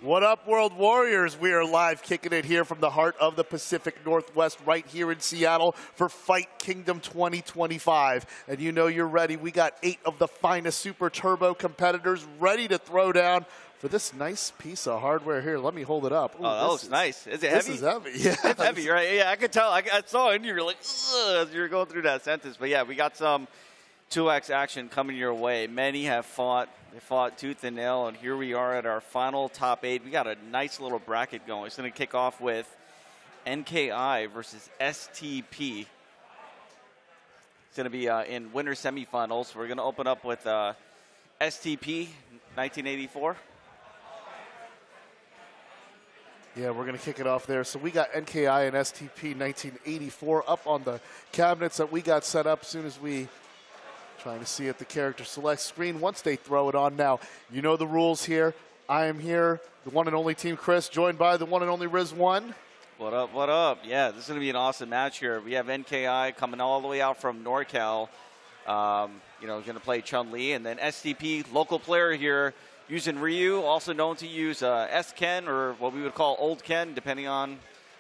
What up, World Warriors? We are live kicking it here from the heart of the Pacific Northwest right here in Seattle for Fight Kingdom 2025. And you know you're ready. We got 8 of the finest Super Turbo competitors ready to throw down for this nice piece of hardware here. Let me hold it up. Ooh, oh, that looks nice. Is it heavy? This is heavy. Yeah. It's heavy, right? Yeah, I could tell. I saw it and you were like, ugh, as you were going through that sentence. But yeah, we got some 2X action coming your way. Many have fought. They fought tooth and nail, and here we are at our final top 8. We got a nice little bracket going. It's going to kick off with NKI versus STP. It's going to be in winter semifinals. We're going to open up with STP 1984. Yeah, we're going to kick it off there. So we got NKI and STP 1984 up on the cabinets that we got set up as soon as we trying to see at the character select screen once they throw it on. Now, you know the rules here. I am here, the one and only Team Chris, joined by the one and only Riz1. What up, what up? Yeah, this is going to be an awesome match here. We have NKI coming all the way out from NorCal. Going to play Chun-Li. And then STP, local player here, using Ryu, also known to use S-Ken, or what we would call Old Ken, depending on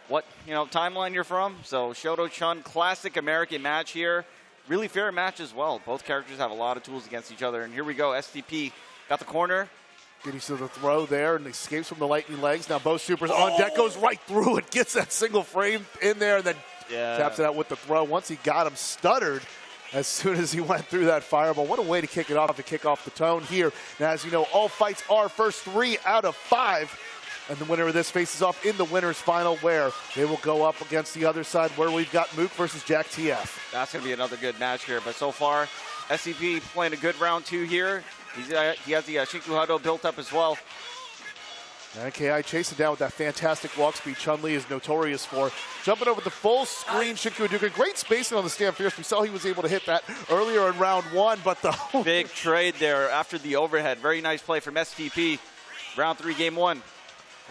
what timeline you're from. So Shoto Chun, classic American match here. Really fair match as well. Both characters have a lot of tools against each other. And here we go. STP got the corner. Getting to the throw there and escapes from the lightning legs. Now both supers on deck, goes right through it. Gets that single frame in there and then taps it out with the throw. Once he got him stuttered as soon as he went through that fireball. What a way to kick it off, to kick off the tone here. Now, as you know, all fights are first 3 out of 5. And the winner of this faces off in the winner's final, where they will go up against the other side, where we've got Mook versus Jack Tio. That's going to be another good match here. But so far, SCP playing a good round 2 here. He has the Shinku Hado built up as well. NKI chasing down with that fantastic walk speed Chun-Li is notorious for. Jumping over the full screen Shinku Hadouken. Great spacing on the stand fierce. We saw he was able to hit that earlier in round 1, but the big trade there after the overhead. Very nice play from STP. Round 3, game 1.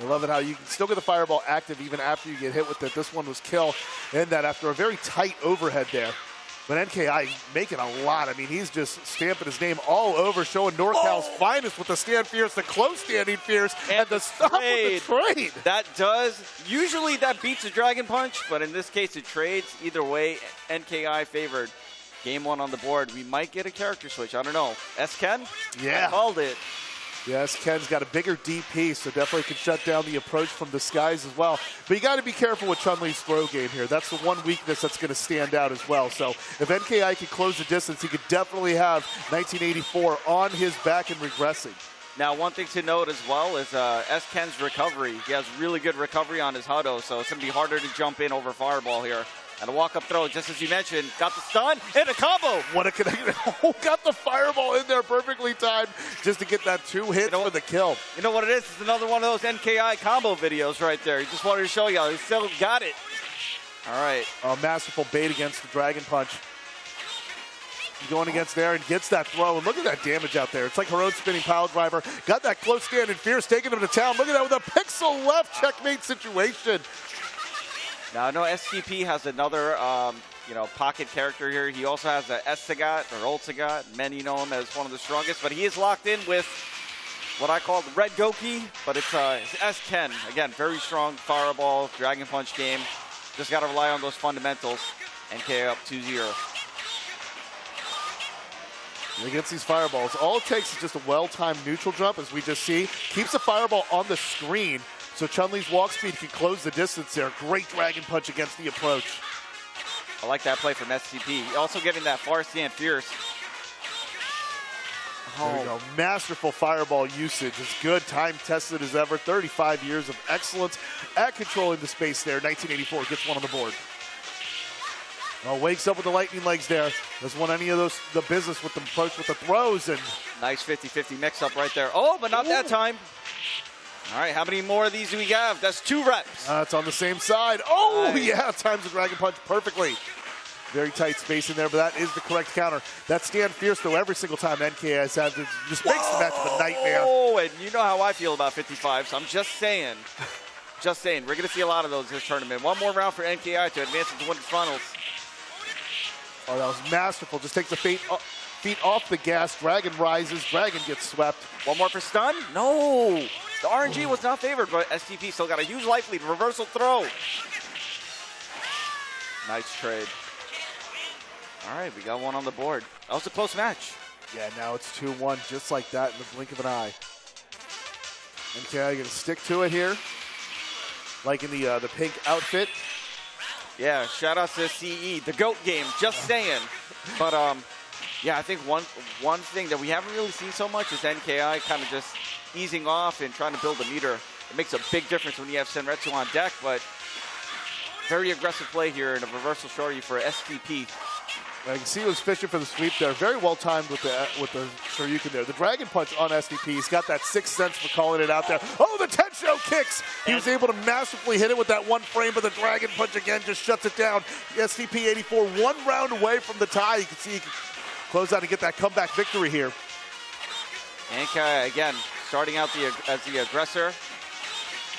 I love it how you can still get the fireball active even after you get hit with it. This one was kill in that after a very tight overhead there. But NKI making a lot. I mean, he's just stamping his name all over, showing NorCal's finest with the stand fierce, the close standing fierce, and the stop with the trade. Usually that beats a dragon punch, but in this case it trades. Either way, NKI favored. Game 1 on the board. We might get a character switch. I don't know. S-Ken? Yeah. I called it. Yes, Ken's got a bigger DP, so definitely can shut down the approach from the skies as well. But you got to be careful with Chun-Li's throw game here. That's the one weakness that's going to stand out as well. So if NKI can close the distance, he could definitely have 1984 on his back and regressing. Now, one thing to note as well is S-Ken's recovery. He has really good recovery on his Hado, so it's going to be harder to jump in over Fireball here. And a walk-up throw, just as you mentioned, got the stun and a combo. What a connection. Got the fireball in there perfectly timed just to get that 2 hits for the kill. You know what it is? It's another one of those NKI combo videos right there. He just wanted to show you. He still got it. All right. A masterful bait against the Dragon Punch. Going against there and gets that throw. And look at that damage out there. It's like her own spinning pile driver. Got that close stand and fierce, taking him to town. Look at that with a pixel left checkmate situation. Now, I know SCP has another, pocket character here. He also has a S-Sagat, or Old Sagat. Many know him as one of the strongest, but he is locked in with what I call the Red Goki, but it's S-Ken. Again, very strong fireball, Dragon Punch game. Just got to rely on those fundamentals. NK up 2-0. Against these fireballs, all it takes is just a well-timed neutral jump, as we just see. Keeps the fireball on the screen, so Chun-Li's walk speed can close the distance there. Great Dragon Punch against the approach. I like that play from SCP. Also getting that far stand fierce. There we go. Masterful fireball usage. As good, time-tested as ever. 35 years of excellence at controlling the space there. 1984 gets one on the board. Wakes up with the lightning legs there. Doesn't want any of the business with the approach with the throws. And nice 50-50 mix-up right there. Oh, but not that time. All right, how many more of these do we have? That's 2 reps. It's on the same side. Oh, nice. Yeah, times the Dragon Punch perfectly. Very tight space in there, but that is the correct counter. That stand fierce, though, every single time NK has had, just makes the match a nightmare. Oh, and you know how I feel about 55, so I'm just saying. Just saying. We're going to see a lot of those this tournament. One more round for NKI to advance into winter finals. Oh, that was masterful. Just takes the feet off the gas. Dragon rises. Dragon gets swept. One more for stun? No. The RNG was not favored, but STP still got a huge life lead. Reversal throw. Nice trade. All right, we got one on the board. That was a close match. Yeah, now it's 2-1, just like that in the blink of an eye. MKI going to stick to it here. Like in the pink outfit. Yeah, shout out to CE, the GOAT game, just saying. But, yeah, I think one thing that we haven't really seen so much is NKI kind of just easing off and trying to build a meter. It makes a big difference when you have Senretsu on deck, but very aggressive play here and a reversal shorty for STP. I can see he was fishing for the sweep there. Very well timed with the Shoryuken there. The Dragon Punch on STP. He's got that sixth sense for calling it out there. Oh, the Tensho kicks! He was able to masterfully hit it with that one frame, but the Dragon Punch again just shuts it down. STP 84, 1 round away from the tie. You can see he can close out and get that comeback victory here. NKI again starting out as the aggressor.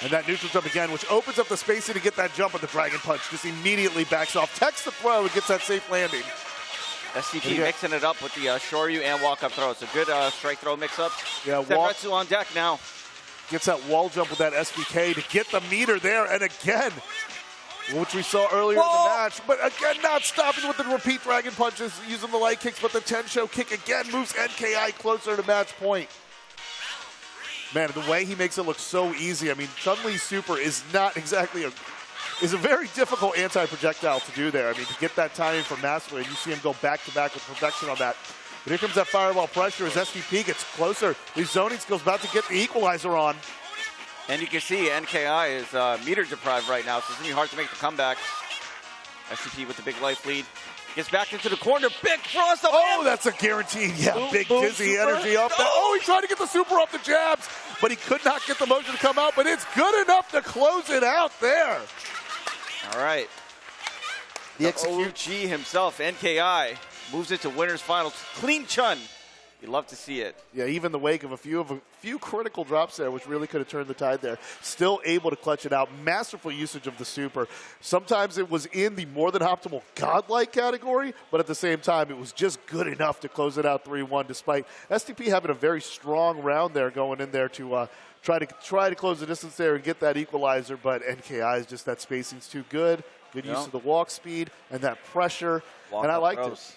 And that neutral jump again, which opens up the spacing to get that jump on the Dragon Punch. Just immediately backs off, techs the throw, and gets that safe landing. STP mixing it up with the Shoryu and walk-up throw. It's a good strike throw mix-up. Yeah, Senretsu on deck now. Gets that wall jump with that SBK to get the meter there. And again, which we saw earlier in the match. But again, not stopping with the repeat Dragon Punches, using the light kicks. But the Tensho kick again moves NKI closer to match point. Man, the way he makes it look so easy. I mean, Chun-Li's super is not exactly is a very difficult anti-projectile to do there. I mean, to get that timing from mastery, and you see him go back-to-back with perfection on that. But here comes that fireball pressure as STP gets closer. His zoning skills about to get the equalizer on. And you can see NKI is meter deprived right now, so it's going to be hard to make the comeback. STP with the big life lead. Gets back into the corner. Big frost up. Oh, that's a guaranteed. Yeah, boom, big boom, dizzy super energy off that. Oh, he tried to get the super off the jabs, but he could not get the motion to come out. But it's good enough to close it out there. All right. The OG himself, NKI, moves it to winners finals. Clean Chun. You'd love to see it. Yeah, even the wake of a few critical drops there, which really could have turned the tide there. Still able to clutch it out. Masterful usage of the super. Sometimes it was in the more than optimal godlike category, but at the same time, it was just good enough to close it out 3-1, despite STP having a very strong round there going in there to try to close the distance there and get that equalizer. But NKI is just that spacing's too good. Good use of the walk speed and that pressure, and I liked it.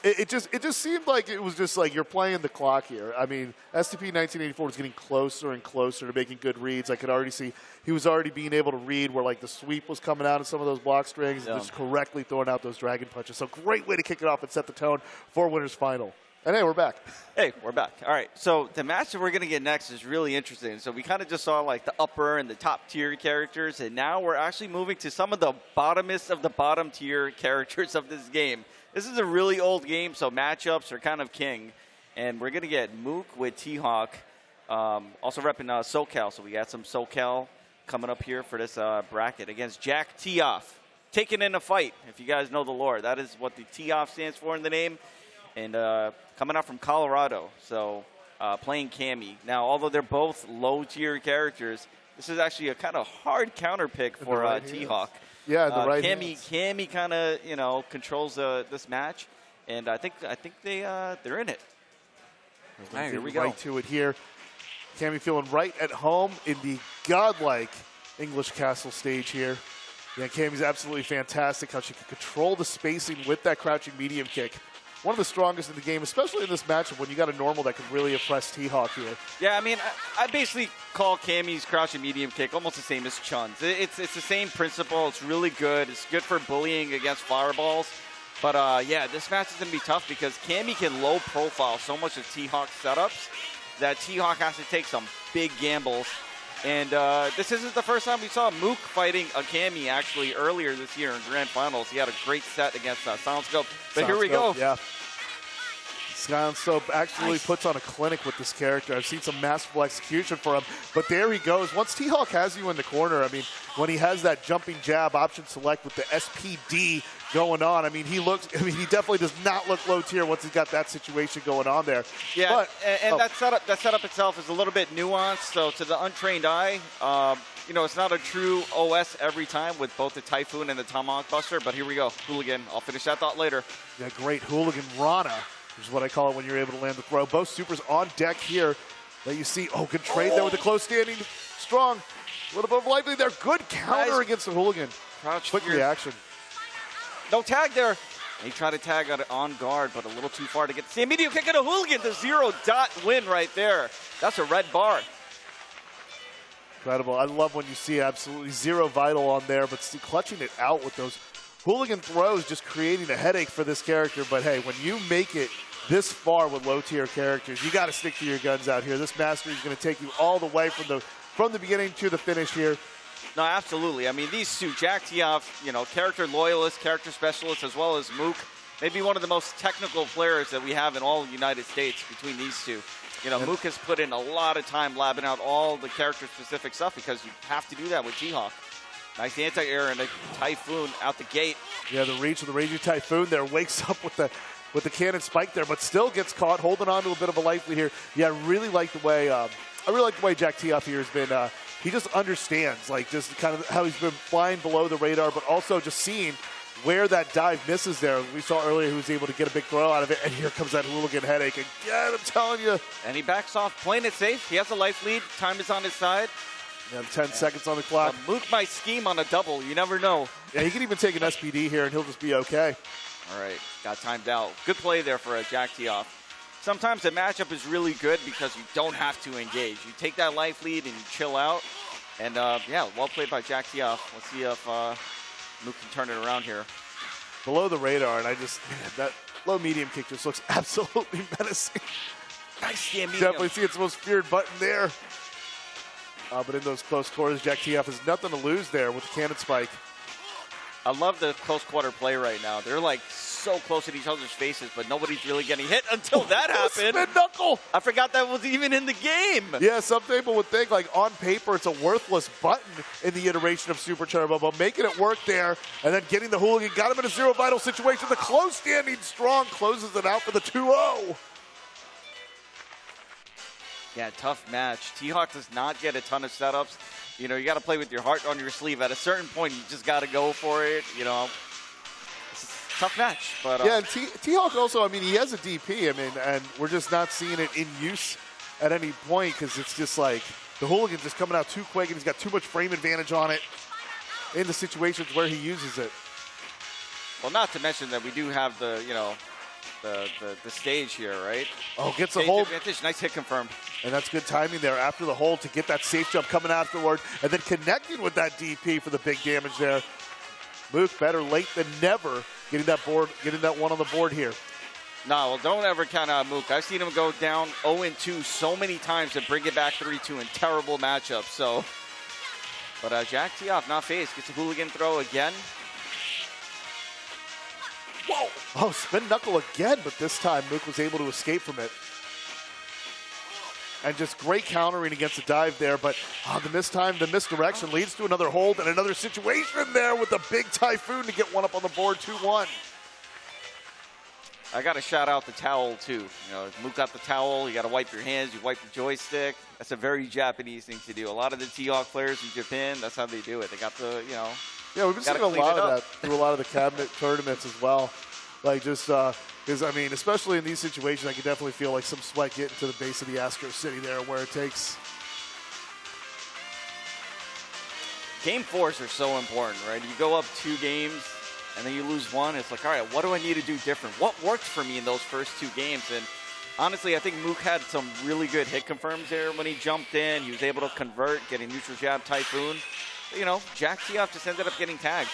It just seemed like it was just like you're playing the clock here. I mean, STP 1984 was getting closer and closer to making good reads. I could already see he was already being able to read where like the sweep was coming out of some of those block strings and just correctly throwing out those Dragon Punches. So great way to kick it off and set the tone for winners final. And hey, we're back. Hey, we're back. All right, so the match that we're going to get next is really interesting. So we kind of just saw like the upper and the top tier characters, and now we're actually moving to some of the bottomest of the bottom tier characters of this game. This is a really old game, so matchups are kind of king. And we're going to get Mook with THawk, also repping SoCal. So we got some SoCal coming up here for this bracket against Jack Tio. Taking in a fight, if you guys know the lore. That is what the Tio stands for in the name. And coming out from Colorado, so playing Cammy. Now, although they're both low-tier characters, this is actually a kind of hard counter pick for T-Hawk. Yeah, the right Cammy kind of controls this match, and I think they're in it. All right, here we go. Right to it here. Cammy feeling right at home in the godlike English Castle stage here. Yeah, Cammy's absolutely fantastic how she can control the spacing with that crouching medium kick. One of the strongest in the game, especially in this matchup when you got a normal that can really impress T-Hawk here. Yeah, I mean, I basically call Cammy's crouching medium kick almost the same as Chun's. It's the same principle. It's really good. It's good for bullying against fireballs. But, yeah, this match is going to be tough because Cammy can low profile so much of T-Hawk's setups that T-Hawk has to take some big gambles. And this isn't the first time we saw Mook fighting a Cammy actually earlier this year in Grand Finals. He had a great set against Silent Scope. But here we go. Yeah. Silent Scope actually puts on a clinic with this character. I've seen some masterful execution for him. But there he goes. Once T-Hawk has you in the corner, I mean, when he has that jumping jab option select with the SPD going on, I mean, he definitely does not look low tier once he's got that situation going on there. Yeah, but, and that setup itself is a little bit nuanced. So to the untrained eye, it's not a true OS every time with both the Typhoon and the Tomahawk Buster. But here we go. Hooligan. I'll finish that thought later. Yeah, great Hooligan Rana, which is what I call it when you're able to land the throw. Both supers on deck here. that you see. Oh, good trade there with the close standing. Strong. A little bit of lively there. Good counter against the hooligan. Crouch Quick reaction. No tag there. He tried to tag on guard, but a little too far to get the immediate kick and a hooligan. The 0-dot win right there. That's a red bar. Incredible. I love when you see absolutely 0 vital on there, but still clutching it out with those hooligan throws, just creating a headache for this character. But hey, when you make it this far with low-tier characters, you got to stick to your guns out here. This mastery is going to take you all the way from the beginning to the finish here. No, absolutely. I mean, these two, Jack Tio, character loyalist, character specialist, as well as Mook, maybe one of the most technical players that we have in all the United States between these two. Mook has put in a lot of time labbing out all the character-specific stuff because you have to do that with THawk. Nice anti-air and a Typhoon out the gate. Yeah, the reach of the Raging Typhoon there wakes up with the cannon spike there, but still gets caught, holding on to a bit of a lively here. Yeah, I really like the way Jack Tio here has been. He just understands, just kind of how he's been flying below the radar, but also just seeing where that dive misses there. We saw earlier he was able to get a big throw out of it, and here comes that hooligan headache again, I'm telling you. And he backs off, playing it safe. He has a life lead. Time is on his side. Yeah, 10 seconds on the clock. Mook might scheme on a double. You never know. Yeah, he can even take an SPD here, and he'll just be okay. All right, got timed out. Good play there for a Jack Tio. Sometimes the matchup is really good because you don't have to engage. You take that life lead and you chill out. And, yeah, well played by Jack Tio. Let's see if Mook can turn it around here. Below the radar, and that low-medium kick just looks absolutely menacing. Nice, yeah, medium. Definitely see its most feared button there. But in those close quarters, Jack Tio has nothing to lose there with the cannon spike. I love the close quarter play right now. They're so close at each other's faces, but nobody's really getting hit until that happened. Spin knuckle. I forgot that was even in the game. Yeah, some people would think on paper it's a worthless button in the iteration of Super Turbo, but making it work there and then getting the hooligan, got him in a 0 vital situation. The close standing strong closes it out for the 2-0. Yeah, tough match. THawk does not get a ton of setups. You got to play with your heart on your sleeve. At a certain point, you just got to go for it. It's a tough match. But yeah, and THawk also, he has a DP. And we're just not seeing it in use at any point because it's just the hooligan's just coming out too quick and he's got too much frame advantage on it in the situations where he uses it. Well, not to mention that we do have the stage here, right? Oh, gets a hold. Advantage. Nice hit confirmed. And that's good timing there after the hold to get that safe jump coming afterward and then connecting with that DP for the big damage there. Mook better late than never getting that one on the board here. No, well, don't ever count out Mook. I've seen him go down 0-2 so many times and bring it back 3-2 in terrible matchups. So, but Jack Tio not faced. Gets a hooligan throw again. Whoa! Oh, spin knuckle again, but this time Mook was able to escape from it. And just great countering against the dive there, but the misdirection leads to another hold and another situation there with a big Typhoon to get one up on the board, 2-1. I got to shout out the towel, too. Mook got the towel, you got to wipe your hands, you wipe the joystick. That's a very Japanese thing to do. A lot of the THawk players in Japan, that's how they do it. They got the, Yeah, we've been seeing a lot of that through a lot of the cabinet tournaments as well. Because, especially in these situations, I can definitely feel some sweat getting to the base of the Astro City there where it takes. Game 4s are so important, right? You go up 2 games and then you lose 1. It's all right, what do I need to do different? What worked for me in those first 2 games? And honestly, I think Mook had some really good hit confirms there when he jumped in. He was able to convert, getting neutral jab Typhoon. Jack Tio just ended up getting tagged.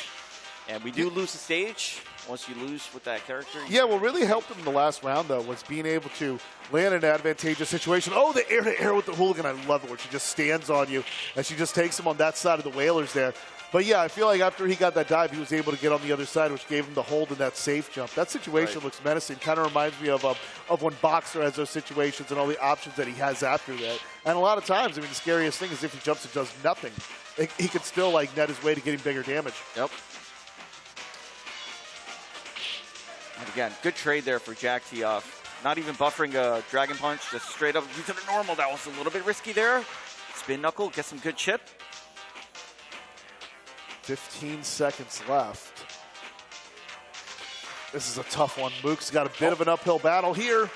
And we do lose the stage once you lose with that character. Yeah, what really helped him in the last round, though, was being able to land in an advantageous situation. Oh, the air-to-air with the hooligan. I love it, where she just stands on you, and she just takes him on that side of the Whalers there. But, yeah, I feel like after he got that dive, he was able to get on the other side, which gave him the hold in that safe jump. That situation looks menacing. Kind of reminds me of when Boxer has those situations and all the options that he has after that. And a lot of times, the scariest thing is if he jumps and does nothing. He could still, net his way to getting bigger damage. Yep. And again, good trade there for Jack Tio. Not even buffering a Dragon Punch, just straight up using a normal. That was a little bit risky there. Spin knuckle, get some good chip. 15 seconds left. This is a tough one. Mook's got a bit of an uphill battle here.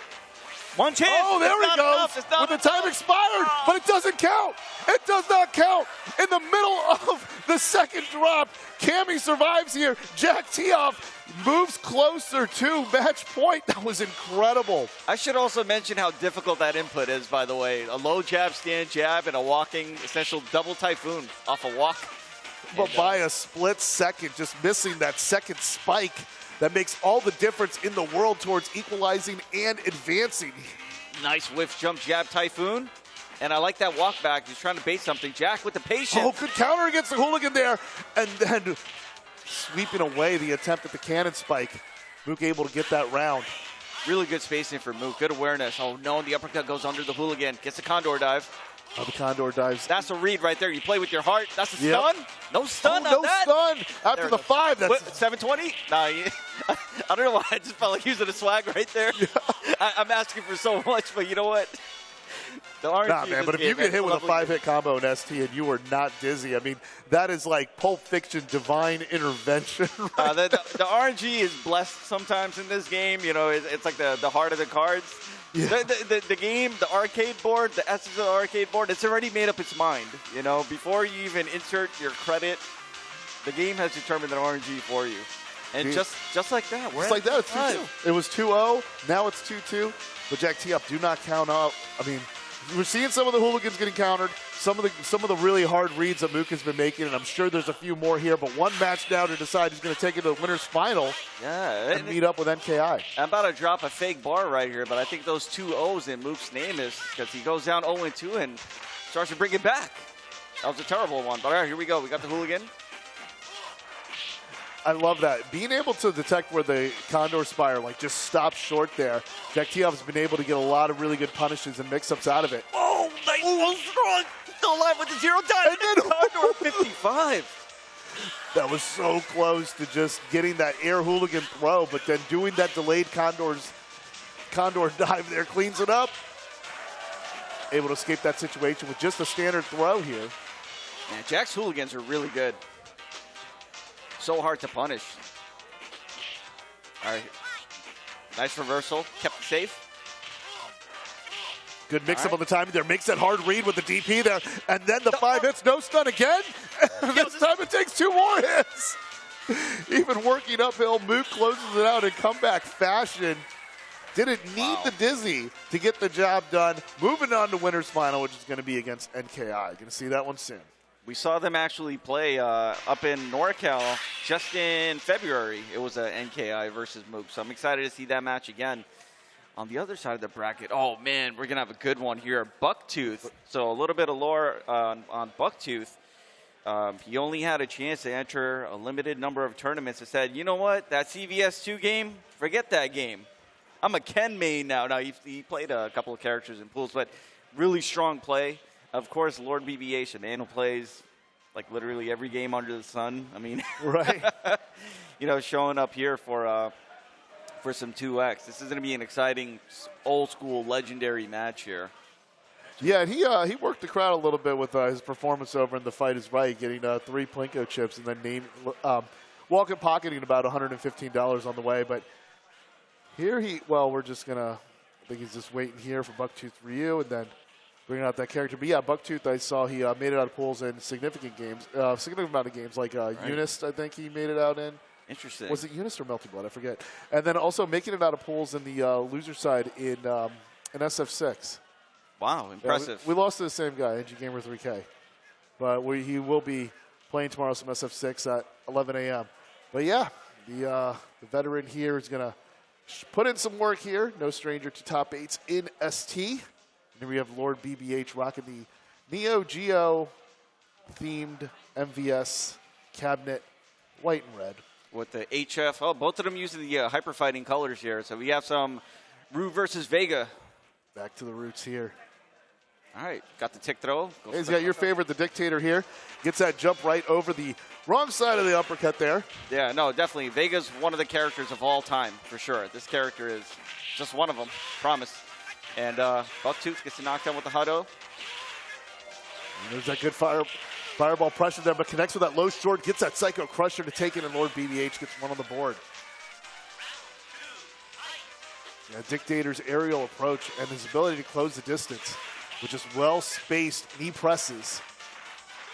One chance. Oh, there he goes. With the time expired, but it doesn't count. It does not count. In the middle of the second drop, Cammy survives here. Jack Tio moves closer to match point. That was incredible. I should also mention how difficult that input is, by the way. A low jab, stand jab, and a walking essential double typhoon off a walk. But by a split second, just missing that second spike, that makes all the difference in the world towards equalizing and advancing. Nice whiff jump jab typhoon. And I like that walk back. He's trying to bait something. Jack with the patience. Oh, good counter against the hooligan there. And then sweeping away the attempt at the cannon spike. Mook able to get that round. Really good spacing for Mook. Good awareness. Oh, no, the uppercut goes under the hooligan. Gets the condor dive. Oh, the condor dives. That's a read right there. You play with your heart. That's a stun. No stun on no that. stun. After the 5, that's... What, 720? Nah, I don't know why. I just felt like using a swag right there. Yeah. I'm asking for so much, but you know what? The RNG nah, man, but if you get hit with a 5-hit combo in ST and you are not dizzy, I mean, that is like Pulp Fiction divine intervention. Right the RNG is blessed sometimes in this game. You know, it's like the heart of the cards. Yeah. The game, the arcade board, the essence of the arcade board, it's already made up its mind. You know, before you even insert your credit, the game has determined the RNG for you. And just like that. Just like that, it's 2-2. It was 2-0, now it's 2-2. But Jack Tio, do not count out. I mean, we're seeing some of the hooligans getting countered, some of the really hard reads that Mook has been making, and I'm sure there's a few more here, but one match now to decide who's going to take it to the winner's final and meet up with NKI. I'm about to drop a fake bar right here, but I think those 2 O's in Mook's name is because he goes down 0-2 and starts to bring it back. That was a terrible one, but all right, here we go. We got the hooligan. I love that. Being able to detect where the Condor Spire just stops short there. Jack Tio has been able to get a lot of really good punishes and mix-ups out of it. Oh, nice. Oh, strong. Still alive with the 0 time. And then Condor 55. That was so close to just getting that air hooligan throw, but then doing that delayed Condor dive there cleans it up. Able to escape that situation with just a standard throw here. Man, Jack's hooligans are really good. So hard to punish. All right. Nice reversal. Kept it safe. Good mix-up on the timing there. Makes that hard read with the DP there. And then the 5 hits. No stun again. This time it takes 2 more hits. Even working uphill, Mook closes it out in comeback fashion. Didn't need the dizzy to get the job done. Moving on to winner's final, which is going to be against NKI. Going to see that one soon. We saw them actually play up in NorCal just in February. It was a NKI versus Mook, so I'm excited to see that match again. On the other side of the bracket, oh man, we're going to have a good one here. Bucktooth. So a little bit of lore on Bucktooth. He only had a chance to enter a limited number of tournaments and said, you know what, that CVS2 game, forget that game. I'm a Ken main now. Now, he played a couple of characters in pools, but really strong play. Of course, Lord BBH, a man who plays like literally every game under the sun. I mean, right? You know, showing up here for some 2X. This is going to be an exciting, old school, legendary match here. Yeah, he worked the crowd a little bit with his performance over in The Fight Is Right, getting 3 Plinko chips and then walking pocketing about $115 on the way. But here we're just gonna. I think he's just waiting here for Bucktooth Ryu and then bringing out that character. But yeah, Bucktooth, I saw he made it out of pools in significant amount of games, like Eunice, I think he made it out in. Interesting. Was it Eunice or Melty Blood? I forget. And then also making it out of pools in the loser side in SF6. Wow, impressive. Yeah, we lost to the same guy, NG Gamer 3K. But he will be playing tomorrow some SF6 at 11 a.m. But yeah, the veteran here is going to put in some work here. No stranger to top 8s in ST. And then we have Lord BBH rocking the Neo Geo themed MVS cabinet, white and red. With the HF. Oh, both of them using the hyper fighting colors here. So we have some Rue versus Vega. Back to the roots here. All right, got the tick throw. He's got your favorite, the Dictator here. Gets that jump right over the wrong side of the uppercut there. Yeah, no, definitely. Vega's one of the characters of all time, for sure. This character is just one of them, promise. And Bucktooth gets a knockdown with the Hudo. There's that good fireball pressure there, but connects with that low short, gets that Psycho Crusher to take it, and Lord BBH gets one on the board. Yeah, Dictator's aerial approach and his ability to close the distance with just well-spaced knee presses.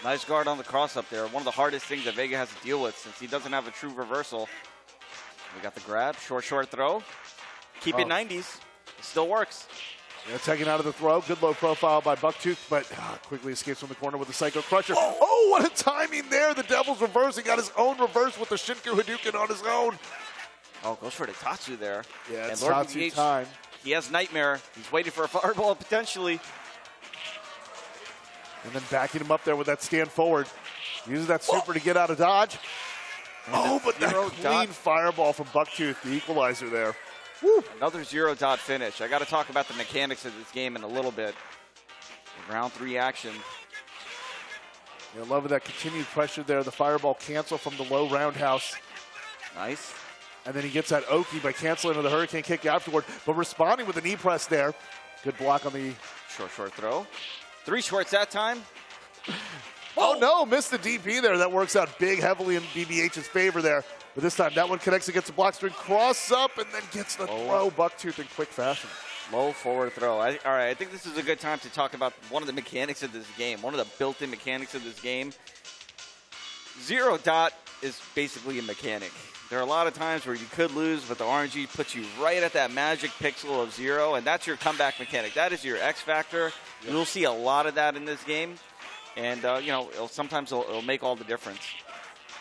Nice guard on the cross up there. One of the hardest things that Vega has to deal with since he doesn't have a true reversal. We got the grab, short throw. Keep it 90s. It still works. Yeah, taking out of the throw. Good low profile by Bucktooth, but quickly escapes from the corner with the Psycho Crusher. Oh, what a timing there. The Devil's reverse. He got his own reverse with the Shinku Hadouken on his own. Oh, goes for the Tatsu there. Yeah, it's Lord Tatsu BBH, time. He has Nightmare. He's waiting for a fireball potentially. And then backing him up there with that stand forward. Uses that super to get out of dodge. But that clean fireball from Bucktooth, the equalizer there. Woo. Another 0-dot finish. I got to talk about the mechanics of this game in a little bit. Round 3 action. Yeah, loving that continued pressure there. The fireball cancel from the low roundhouse. Nice. And then he gets that Oki by canceling with a hurricane kick afterward, but responding with a knee press there. Good block on the short throw. 3 shorts that time. Oh no, missed the DP there. That works out big, heavily in BBH's favor there. But this time, that one connects against the block string, cross up, and then gets the throw. Bucktooth in quick fashion. Low forward throw. All right, I think this is a good time to talk about one of the mechanics of this game, one of the built-in mechanics of this game. 0-dot is basically a mechanic. There are a lot of times where you could lose, but the RNG puts you right at that magic pixel of 0, and that's your comeback mechanic. That is your X factor. Yep. You'll see a lot of that in this game, and sometimes it'll make all the difference.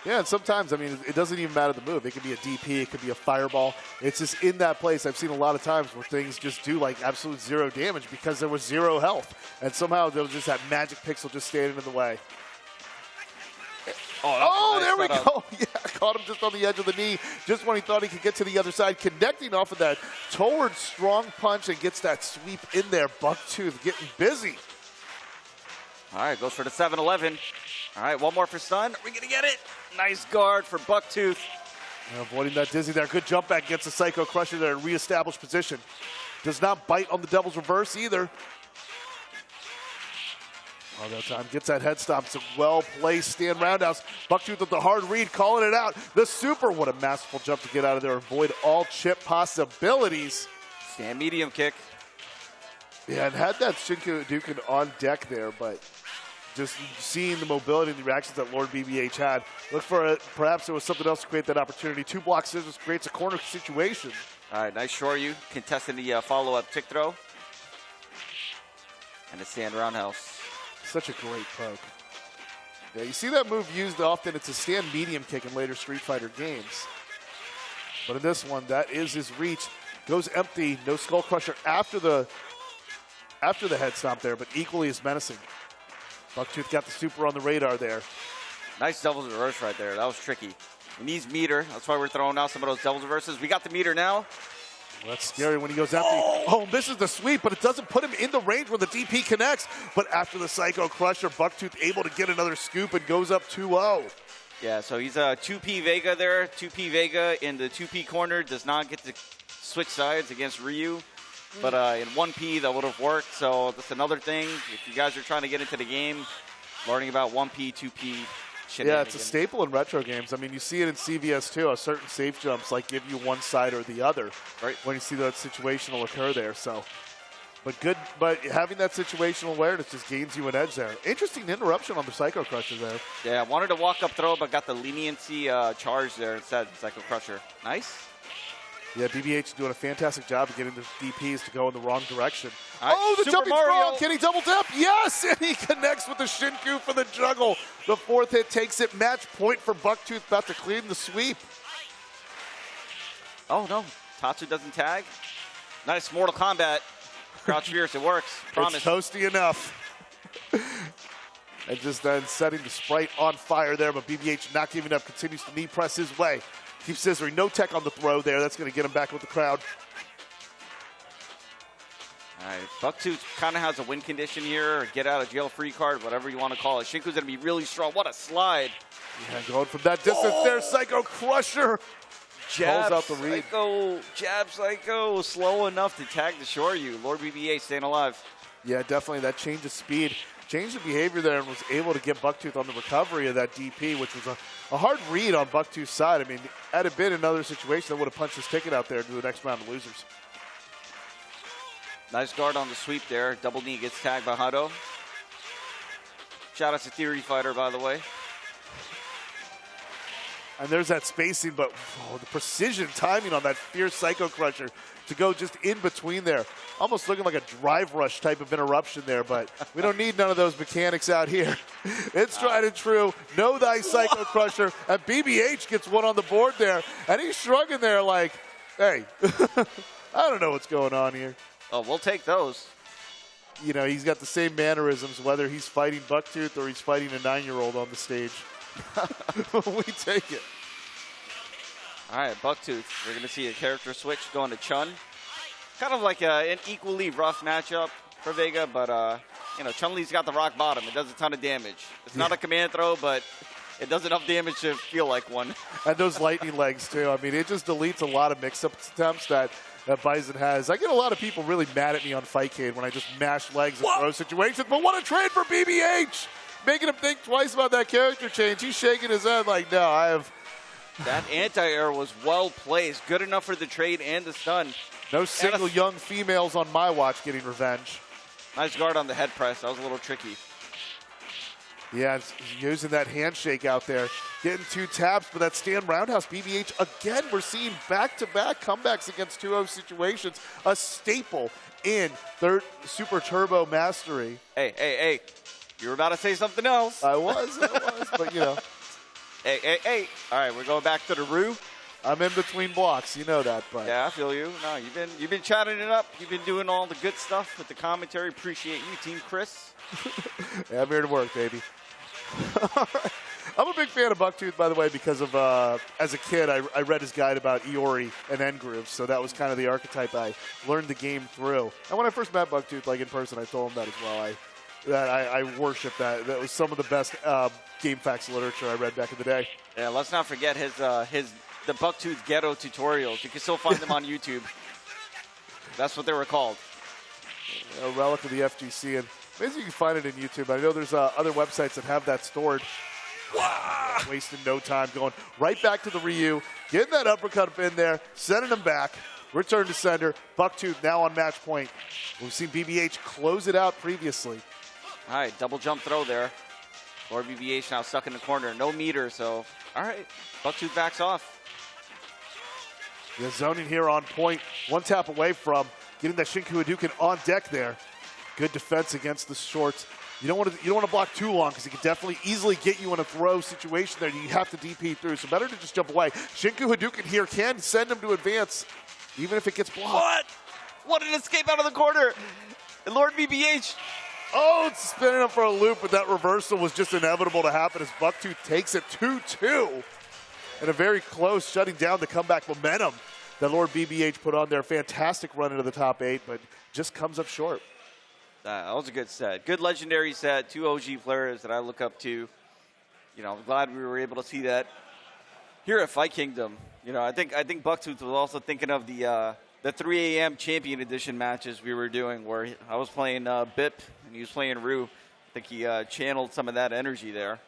Yeah, and sometimes, I mean, it doesn't even matter the move. It could be a DP, it could be a fireball. It's just in that place. I've seen a lot of times where things just do like absolute 0 damage because there was 0 health, and somehow there was just that magic pixel just standing in the way. Oh, there we go. Yeah, caught him just on the edge of the knee, just when he thought he could get to the other side, connecting off of that toward strong punch and gets that sweep in there. Bucktooth getting busy. All right, goes for the 7-11. All right, one more for Stun. Are we going to get it? Nice guard for Bucktooth. Avoiding that dizzy there. Good jump back against the Psycho Crusher there, reestablished position. Does not bite on the Devil's reverse either. Oh, that time gets that head stomp. It's a well-placed stand roundhouse. Bucktooth with the hard read, calling it out. The super, what a masterful jump to get out of there. Avoid all chip possibilities. Stand medium kick. Yeah, and had that Shinku Hadouken on deck there, but just seeing the mobility and the reactions that Lord BBH had. Look for it. Perhaps there was something else to create that opportunity. 2 block scissors creates a corner situation. All right, nice Shoryu contesting the follow-up tick throw. And a stand roundhouse. Such a great poke. Yeah, you see that move used often. It's a stand medium kick in later Street Fighter games. But in this one, that is his reach. Goes empty, no Skull Crusher after the head stomp there, but equally as menacing. Bucktooth got the super on the radar there. Nice Devil's reverse right there. That was tricky. He needs meter. That's why we're throwing out some of those Devil's reverses. We got the meter now. Well, that's scary when he goes empty. Oh, misses the sweep, but it doesn't put him in the range where the DP connects. But after the Psycho Crusher, Bucktooth able to get another scoop and goes up 2-0. Yeah, so he's a 2P Vega there. 2P Vega in the 2P corner. Does not get to switch sides against Ryu. But in 1P, that would have worked. So that's another thing. If you guys are trying to get into the game, learning about 1P, 2P. Yeah, it's a staple in retro games. I mean, you see it in CVS too. A certain safe jumps like give you one side or the other when you see that situational occur there. So, but having that situational awareness just gains you an edge there. Interesting interruption on the Psycho Crusher there. Yeah, wanted to walk up throw, but got the leniency charge there instead. Psycho Crusher, nice. Yeah, BBH is doing a fantastic job of getting the DPs to go in the wrong direction. Right, oh, the Super jumping Mario. strong. Can he double tap? Yes, and he connects with the Shinku for the juggle. The 4th hit takes it. Match point for Bucktooth, about to clean the sweep. Oh, no. Tatsu doesn't tag. Nice Mortal Kombat. Crouch fierce, it works. Promise. It's toasty enough. And just then setting the sprite on fire there, but BBH not giving up, continues to knee press his way. Keeps scissoring, no tech on the throw there. That's going to get him back with the crowd. All right, Bucktooth kind of has a win condition here, or get out of jail free card, whatever you want to call it. Shinku's going to be really strong. What a slide. Yeah, going from that distance there, Psycho Crusher. Jab, out the read. Psycho, jab, Psycho, slow enough to tag the Shoryu. Lord BBA staying alive. Yeah, definitely that change of speed. Changed the behavior there and was able to get Bucktooth on the recovery of that DP, which was a hard read on Bucktooth's side. I mean, had it been another situation, that would have punched his ticket out there to the next round of losers. Nice guard on the sweep there. Double knee gets tagged by Hado. Shout out to Theory Fighter, by the way. And there's that spacing, but the precision timing on that fierce Psycho Crusher to go just in between there. Almost looking like a drive rush type of interruption there, but we don't need none of those mechanics out here. It's tried and true. Know thy Psycho Crusher. And BBH gets one on the board there. And he's shrugging there like, hey, I don't know what's going on here. Oh, we'll take those. You know, he's got the same mannerisms, whether he's fighting Bucktooth or he's fighting a 9-year-old on the stage. We take it. All right, Bucktooth. We're going to see a character switch going to Chun. Kind of like an equally rough matchup for Vega, but, you know, Chun-Li's got the rock bottom. It does a ton of damage. It's not a command throw, but it does enough damage to feel like one. And those lightning legs, too. I mean, it just deletes a lot of mix-up attempts that Bison has. I get a lot of people really mad at me on Fightcade when I just mash legs in throw situations, but what a trade for BBH! Making him think twice about that character change. He's shaking his head like, no, I have... That anti-air was well placed. Good enough for the trade and the stun. No single young females on my watch getting revenge. Nice guard on the head press. That was a little tricky. Yeah, using that handshake out there. Getting 2 taps, but that stand roundhouse. BBH, again, we're seeing back-to-back comebacks against 2-0 situations. A staple in third Super Turbo Mastery. Hey. You were about to say something else. I was, but you know. Hey. All right, we're going back to the Rue. I'm in between blocks, you know that. But yeah, I feel you. No, you've been chatting it up. You've been doing all the good stuff with the commentary. Appreciate you, Team Chris. Yeah, I'm here to work, baby. I'm a big fan of Bucktooth, by the way, because of as a kid, I read his guide about Iori and End grooves, so that was kind of the archetype I learned the game through. And when I first met Bucktooth, like in person, I told him that as well. I worship that. That was some of the best game facts literature I read back in the day. Yeah, let's not forget the Bucktooth ghetto tutorials. You can still find them on YouTube. That's what they were called. A relic of the FGC, and maybe you can find it in YouTube. I know there's other websites that have that stored. Wow. Wasting no time, going right back to the Ryu, getting that uppercut up in there, sending him back. Return to sender. Bucktooth now on match point. We've seen BBH close it out previously. All right, double jump throw there. Or BBH now stuck in the corner. No meter, so all right. Bucktooth backs off. Yeah, zoning here on point. One tap away from getting that Shinku Hadouken on deck there. Good defense against the shorts. You don't want to block too long because he can definitely easily get you in a throw situation there. You have to DP through, so better to just jump away. Shinku Hadouken here can send him to advance, even if it gets blocked. What an escape out of the corner. And Lord BBH. Oh, it's spinning him for a loop, but that reversal was just inevitable to happen as Bucktooth takes it 2-2. And a very close shutting down the comeback momentum that Lord BBH put on there. Fantastic run into the top 8, but just comes up short. That was a good set. Good legendary set. 2 OG players that I look up to. You know, I'm glad we were able to see that here at Fight Kingdom. You know, I think Bucktooth was also thinking of the 3 a.m. Champion Edition matches we were doing where I was playing Bip and he was playing Rue. I think he channeled some of that energy there.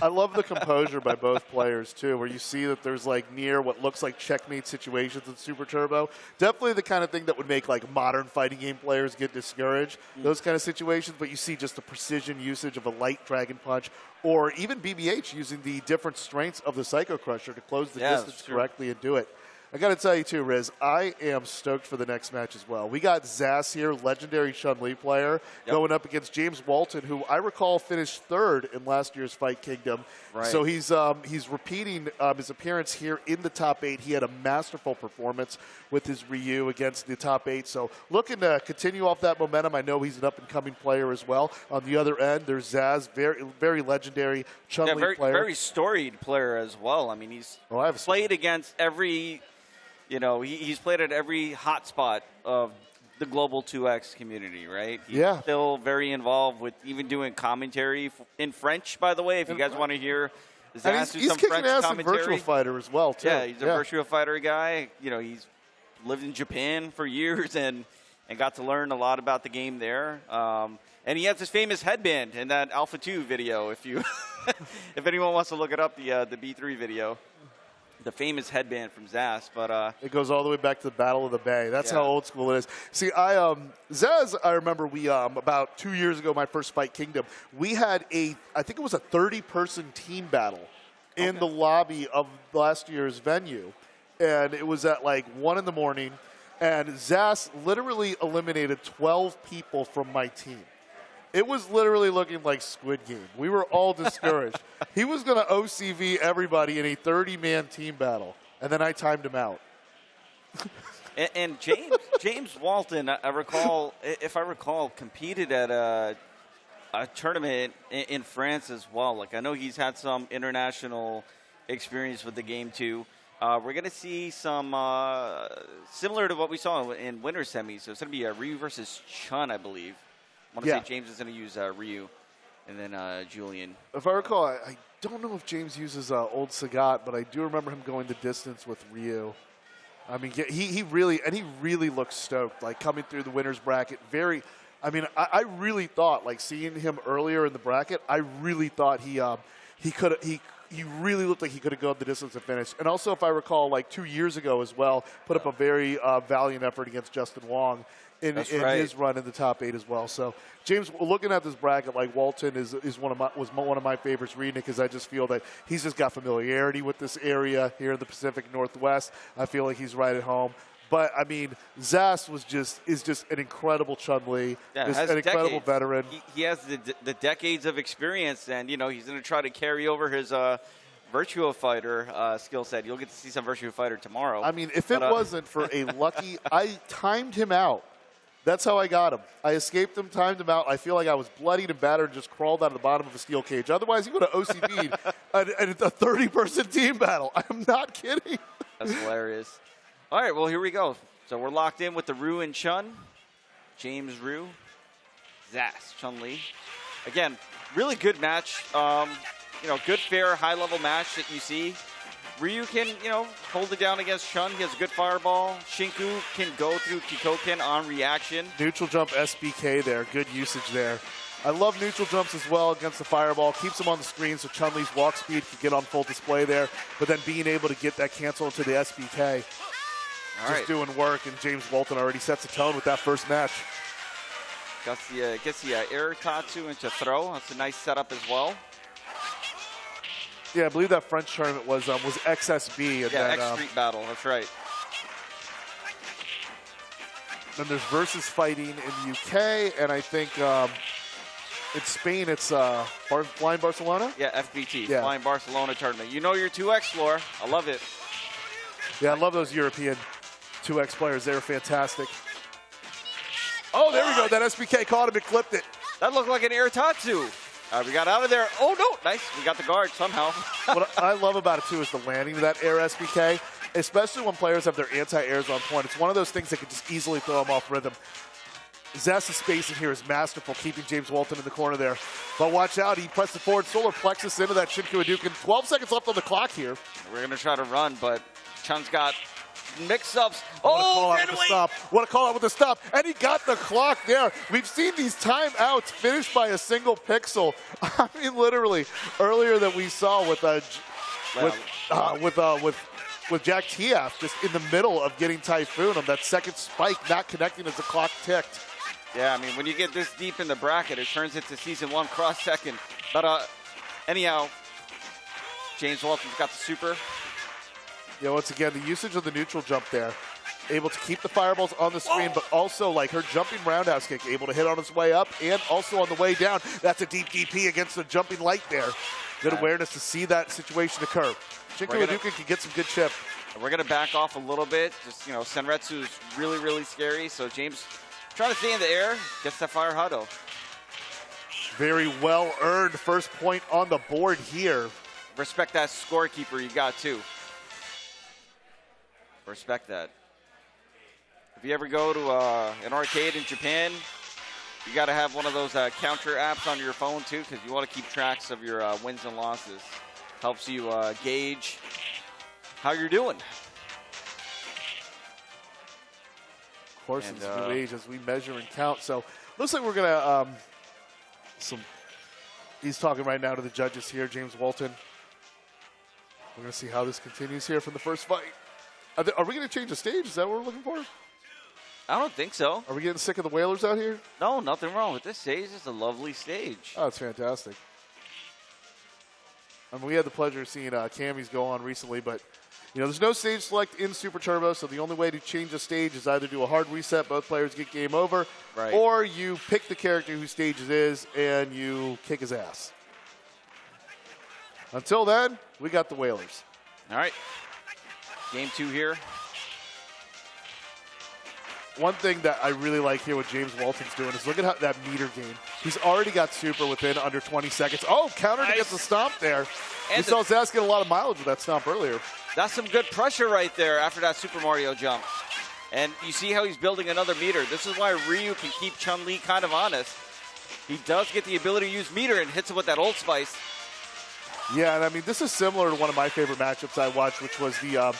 I love the composure by both players, too, where you see that there's, like, near what looks like checkmate situations in Super Turbo. Definitely the kind of thing that would make, like, modern fighting game players get discouraged, those kind of situations. But you see just the precision usage of a light Dragon Punch, or even BBH using the different strengths of the Psycho Crusher to close the distance correctly and do it. I got to tell you, too, Riz, I am stoked for the next match as well. We got Zast here, legendary Chun-Li player, going up against James Walton, who I recall finished 3rd in last year's Fight Kingdom. Right. So he's repeating his appearance here in the top 8. He had a masterful performance with his Ryu against the top 8. So looking to continue off that momentum. I know he's an up-and-coming player as well. On the other end, there's Zaz, very, very legendary Chun-Li player. Very storied player as well. I mean, he's played against every... You know, he's played at every hotspot of the global 2X community, right? He's still very involved with even doing commentary in French, by the way, if you guys want to hear Zast do some French commentary. He's Virtua Fighter as well, too. Yeah, he's a Virtua Fighter guy. You know, he's lived in Japan for years and got to learn a lot about the game there. And he has this famous headband in that Alpha 2 video, if anyone wants to look it up, the B3 video. the famous headband from Zast. But it goes all the way back to the Battle of the Bay. That's how old school it is. See, Zaz, I remember we about 2 years ago, my first Fight Kingdom, we had I think it was a 30-person team battle in the lobby of last year's venue, and it was at like 1 in the morning, and Zaz literally eliminated 12 people from my team. It was literally looking like Squid Game. We were all discouraged. He was going to OCV everybody in a 30-man team battle, and then I timed him out. and James Walton, if I recall, competed at a tournament in France as well. Like, I know he's had some international experience with the game too. We're going to see some similar to what we saw in winter semis. So it's going to be Ryu versus Chun, I believe. I want to say James is going to use Ryu, and then Julian. If I recall, I don't know if James uses Old Sagat, but I do remember him going the distance with Ryu. I mean, he really looks stoked, like coming through the winners bracket. I really thought, like seeing him earlier in the bracket, I really thought he really looked like he could have gone the distance and finished. And also, if I recall, like 2 years ago as well, put up a very valiant effort against Justin Wong in his run in the top 8 as well. So, James, looking at this bracket, like Walton was one of my favorites reading it, because I just feel that he's just got familiarity with this area here in the Pacific Northwest. I feel like he's right at home. But I mean, Zast is just an incredible Chun-Li, an incredible veteran. He has the decades of experience, and he's going to try to carry over his Virtua Fighter skill set. You'll get to see some Virtua Fighter tomorrow. I mean, if it wasn't for a lucky, I timed him out. That's how I got him. I escaped him, timed him out. I feel like I was bloodied and battered and just crawled out of the bottom of a steel cage. Otherwise, he would have OCV'd a 30-person team battle. I'm not kidding. That's hilarious. All right, well, here we go. So we're locked in with the Ryu and Chun. James Ryu, Zast, Chun-Li. Again, really good match. Good, fair, high-level match that you see. Ryu can, hold it down against Chun. He has a good fireball. Shinku can go through Kikoken on reaction. Neutral jump SBK there. Good usage there. I love neutral jumps as well against the fireball. Keeps him on the screen so Chun-Li's walk speed can get on full display there. But then being able to get that cancel into the SBK. Just doing work, and James Walton already sets a tone with that first match. Gets the air tatsu into throw. That's a nice setup as well. Yeah, I believe that French tournament was XSB. And X Street Battle. That's right. Then there's versus fighting in the UK, and I think in Spain it's Flying Barcelona? Yeah, FBT, Flying Barcelona tournament. You know your 2X floor. I love it. Yeah, I love those European 2X players. They're fantastic. Oh, there we go. That SBK caught him and clipped it. That looked like an air tatsu. We got out of there. Oh, no. Nice. We got the guard somehow. What I love about it, too, is the landing of that air SBK, especially when players have their anti-airs on point. It's one of those things that could just easily throw them off rhythm. Zast's spacing here is masterful, keeping James Walton in the corner there. But watch out. He presses forward. Solar plexus into that Shinku Hadouken. 12 seconds left on the clock here. We're going to try to run, but Chun's got mix-ups. What a call out with the stop. And he got the clock there. We've seen these timeouts finished by a single pixel. I mean, literally, earlier that we saw with Jack Tio just in the middle of getting Typhoon on that second spike, not connecting as the clock ticked. Yeah, I mean, when you get this deep in the bracket, it turns into Season 1 cross-second. But anyhow, James Walton's got the super. Yeah, once again, the usage of the neutral jump there. Able to keep the fireballs on the screen, but also like her jumping roundhouse kick, able to hit on its way up and also on the way down. That's a deep DP against the jumping light there. Good awareness to see that situation occur. Shinku Hadouken can get some good chip. We're going to back off a little bit. Just, Senretsu is really, really scary. So James trying to stay in the air, gets that fire huddle. Very well earned first point on the board here. Respect that scorekeeper you got too. Respect that. If you ever go to an arcade in Japan, you got to have one of those counter apps on your phone too, because you want to keep tracks of your wins and losses. Helps you gauge how you're doing. Of course, it's new age as we measure and count. So looks like we're gonna he's talking right now to the judges here, James Walton. We're going to see how this continues here from the first fight. Are we going to change the stage? Is that what we're looking for? I don't think so. Are we getting sick of the Whalers out here? No, nothing wrong with this stage. It's a lovely stage. Oh, it's fantastic. I mean, we had the pleasure of seeing Cammy's go on recently, but you know, there's no stage select in Super Turbo, so the only way to change a stage is either do a hard reset, both players get game over, right, or you pick the character whose stage it is and you kick his ass. Until then, we got the Whalers. All right. Game 2 here. One thing that I really like here what James Walton's doing is look at how that meter game. He's already got super within under 20 seconds. Oh, counter to get the stomp there. We saw Zast get a lot of mileage with that stomp earlier. That's some good pressure right there after that Super Mario jump. And you see how he's building another meter. This is why Ryu can keep Chun-Li kind of honest. He does get the ability to use meter and hits it with that Old Spice. Yeah, and I mean, this is similar to one of my favorite matchups I watched, which was the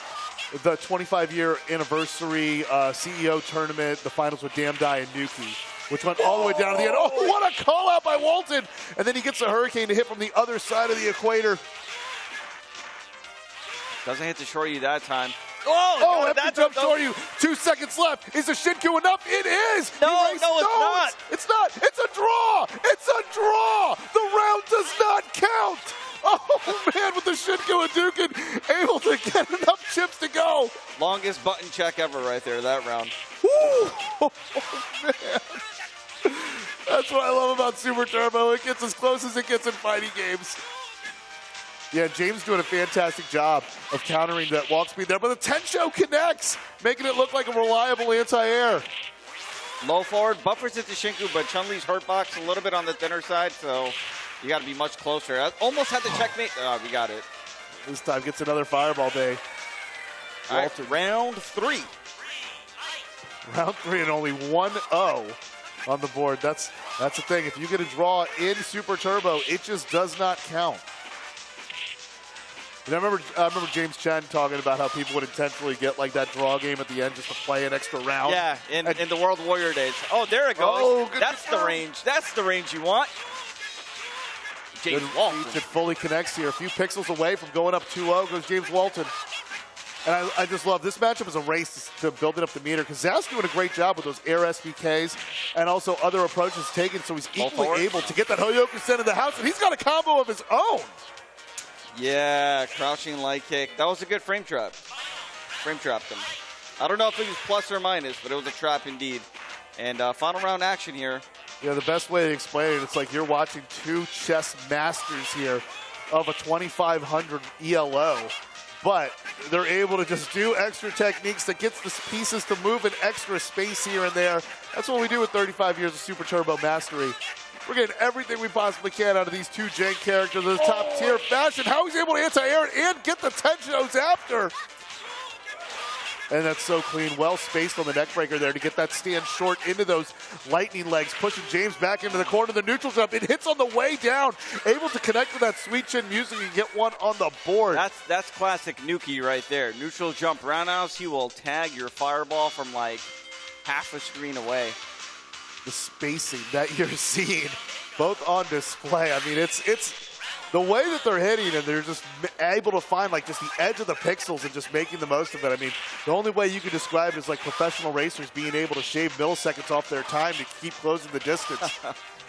25-year anniversary CEO tournament, the finals with Damn Die and Nuki, which went all the way down to the end. Oh, what a call out by Walton! And then he gets a hurricane to hit from the other side of the equator. Doesn't hit the shorty that time. Oh, that jump short you. 2 seconds left. Is the Shinku enough? It is. No, it's not. It's not. It's a draw. It's a draw. The round does not count. Oh, man, with the Shinku and Dukin able to get enough chips to go. Longest button check ever right there, that round. Woo. Oh, man. That's what I love about Super Turbo. It gets as close as it gets in fighting games. Yeah, James doing a fantastic job of countering that walk speed there, but the Tensho connects, making it look like a reliable anti-air. Low forward, buffers it to Shinku, but Chun-Li's hurt box a little bit on the thinner side, so you got to be much closer. I almost had the checkmate. Oh, we got it. This time gets another fireball day. All right, round 3. Round 3 and only 1-0 on the board. That's the thing. If you get a draw in Super Turbo, it just does not count. And I remember James Chen talking about how people would intentionally get like that draw game at the end just to play an extra round. Yeah, in the World Warrior days. Oh, there it goes. Oh, that's the range. That's the range you want. James Walton. It fully connects here. A few pixels away from going up 2-0 goes James Walton. And I just love this matchup as a race to building up the meter because Zast doing a great job with those air SBKs and also other approaches taken, so he's equally able to get that Hoyoku Sen in the house, and he's got a combo of his own. Yeah, crouching light kick. That was a good frame trap. Frame trapped him. I don't know if it was plus or minus, but it was a trap indeed. And final round action here. Yeah, the best way to explain it, it's like you're watching two chess masters here of a 2500 ELO, but they're able to just do extra techniques that gets the pieces to move in extra space here and there. That's what we do with 35 years of Super Turbo Mastery. We're getting everything we possibly can out of these two jank characters in the top tier fashion. How he's able to anti-air it and get the Tensho's after. And that's so clean, well spaced on the neck breaker there to get that stand short into those lightning legs, pushing James back into the corner. The neutral jump, it hits on the way down, able to connect with that sweet chin music and get one on the board. That's classic Nuki right there. Neutral jump roundhouse, he will tag your fireball from like half a screen away. The spacing that you're seeing both on display. I mean, it's the way that they're hitting and they're just able to find like just the edge of the pixels and just making the most of it. I mean, the only way you could describe it is like professional racers being able to shave milliseconds off their time to keep closing the distance.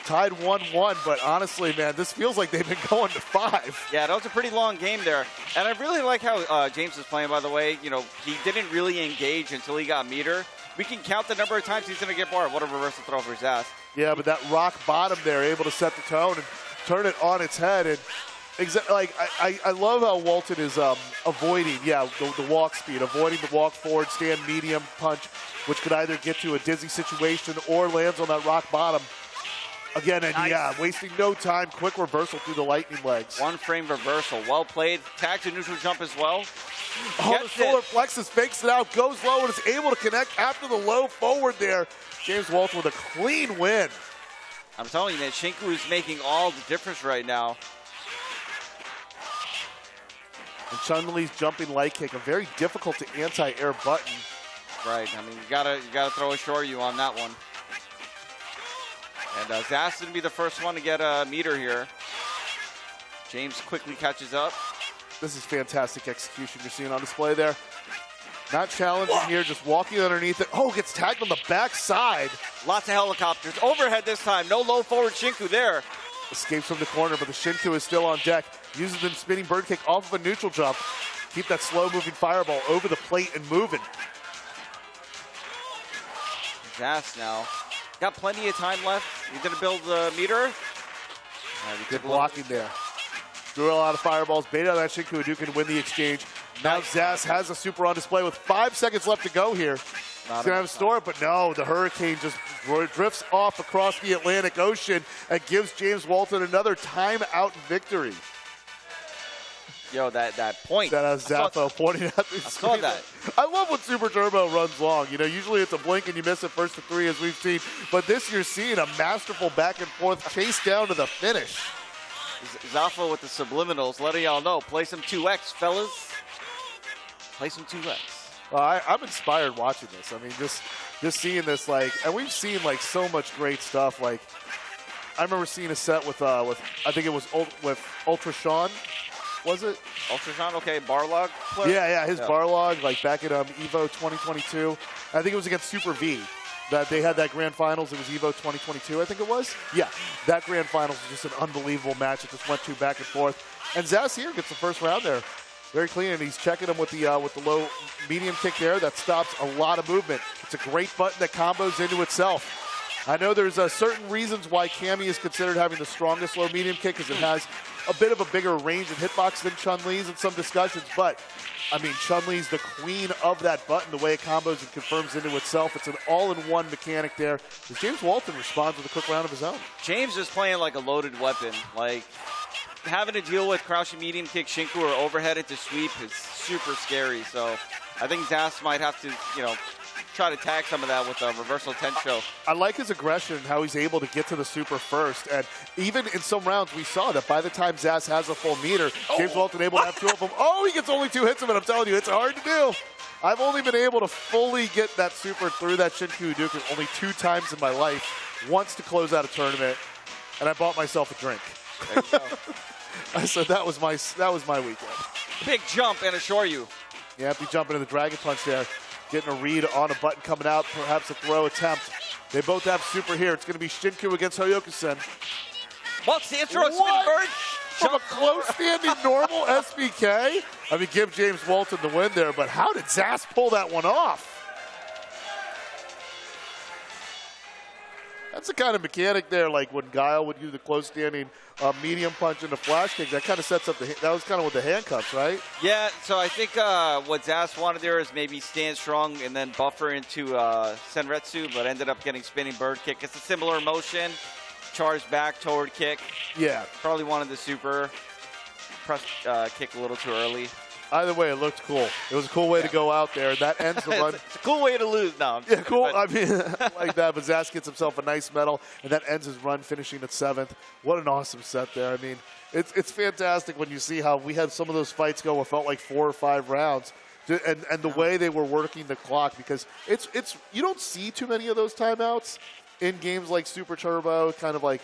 Tied 1-1, but honestly, man, this feels like they've been going to 5. Yeah, that was a pretty long game there. And I really like how James is playing, by the way. You know, he didn't really engage until he got meter. We can count the number of times he's going to get barred. What a reversal throw for Zast. Yeah, but that rock bottom there, able to set the tone and turn it on its head. And I love how Walton is avoiding, the walk speed, avoiding the walk forward, stand medium punch, which could either get to a dizzy situation or lands on that rock bottom. Again, and nice. Wasting no time, quick reversal through the lightning legs. One frame reversal, well played. Tags a neutral jump as well. Oh, the solar plexus fakes it out, goes low, and is able to connect after the low forward there. James Walton with a clean win. I'm telling you, man, Shinku is making all the difference right now. And Chun-Li's jumping light kick, a very difficult to anti-air button. Right, I mean, you gotta throw a Shoryu on that one. And Zast going to be the first one to get a meter here. James quickly catches up. This is fantastic execution you're seeing on display there. Not challenging here, just walking underneath it. Oh, gets tagged on the backside. Lots of helicopters. Overhead this time. No low forward Shinku there. Escapes from the corner, but the Shinku is still on deck. Uses the spinning bird kick off of a neutral jump. Keep that slow-moving fireball over the plate and moving. Zast now. Got plenty of time left. He's going to build the meter. Good blocking there. Threw a lot of fireballs. Bait out that Shinku Hadouken to win the exchange. Now Zast has a super on display with 5 seconds left to go here. He's going to have a store, but no, the Hurricane just drifts off across the Atlantic Ocean and gives James Walton another timeout victory. Yo, that point. That Zaffo pointing out the saw that. I love when Super Turbo runs long. You know, usually it's a blink and you miss it first to 3 as we've seen. But this you're seeing a masterful back and forth chase down to the finish. Zaffo with the subliminals, letting y'all know. Play some 2X, fellas. Play some 2X. Well, I'm inspired watching this. I mean, just seeing this, like, and we've seen like so much great stuff. Like, I remember seeing a set with I think it was with Ultra Sean. Was it? Ultra Sean, okay, Barlog player? Yeah, his Barlog, like back at EVO 2022. I think it was against Super V that they had that Grand Finals. It was EVO 2022, I think it was. Yeah, that Grand Finals was just an unbelievable match. It just went back and forth. And Zast here gets the first round there. Very clean, and he's checking him with the low medium kick there. That stops a lot of movement. It's a great button that combos into itself. I know there's certain reasons why Cammy is considered having the strongest low medium kick because it has a bit of a bigger range of hitbox than Chun-Li's in some discussions. But, I mean, Chun-Li's the queen of that button, the way it combos and confirms into itself. It's an all-in-one mechanic there. As James Walton responds with a quick round of his own. James is playing like a loaded weapon. Like, having to deal with crouching medium kick Shinku or overhead into sweep is super scary. So I think Zast might have to, try to tag some of that with a reversal Tencho. I like his aggression and how he's able to get to the super first. And even in some rounds, we saw that by the time Zast has a full meter, James Walton able to have 2 of them. Oh, he gets only 2 hits of it. I'm telling you, it's hard to do. I've only been able to fully get that super through that Shinku Hadouken only 2 times in my life. Once to close out a tournament, and I bought myself a drink. There you go. So that was my weekend. Big jump and assure you. Yeah, after jumping into the Dragon Punch there. Getting a read on a button coming out, perhaps a throw attempt. They both have super here. It's going to be Shinku against Hoyoka-sen. What's the intro? Spin bird? From a close standing normal SBK? I mean, give James Walton the win there, but how did Zast pull that one off? That's the kind of mechanic there, like when Guile would do the close standing medium punch and the flash kick. That kind of sets up that was kind of with the handcuffs, right? Yeah, so I think what Zast wanted there is maybe stand strong and then buffer into Senretsu, but ended up getting spinning bird kick. It's a similar motion, charge back, toward kick. Yeah. Probably wanted the super, press kick a little too early. Either way, it looked cool. It was a cool way to go out there. That ends the run. It's a cool way to lose. No, yeah, cool. I mean, like that. But Zast gets himself a nice medal, and that ends his run, finishing at 7th. What an awesome set there. I mean, it's fantastic when you see how we had some of those fights go. It felt like 4 or 5 rounds, and the way they were working the clock, because it's you don't see too many of those timeouts in games like Super Turbo. It's kind of like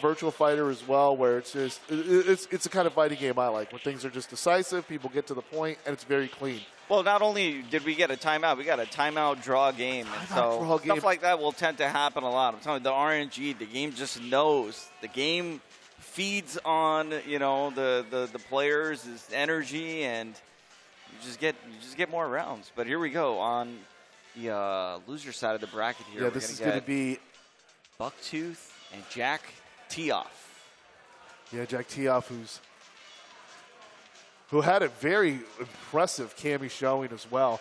Virtual Fighter as well, where it's just it's the kind of fighting game I like, where things are just decisive, people get to the point, and it's very clean. Well, not only did we get a timeout, we got a timeout draw game. Stuff like that will tend to happen a lot. I'm telling you, the RNG, the game just knows. The game feeds on the players' energy, and you just get more rounds. But here we go on the loser side of the bracket here. Yeah, this is going to be Bucktooth and Jack Tio. Yeah, Jack Tio, who had a very impressive Cammy showing as well.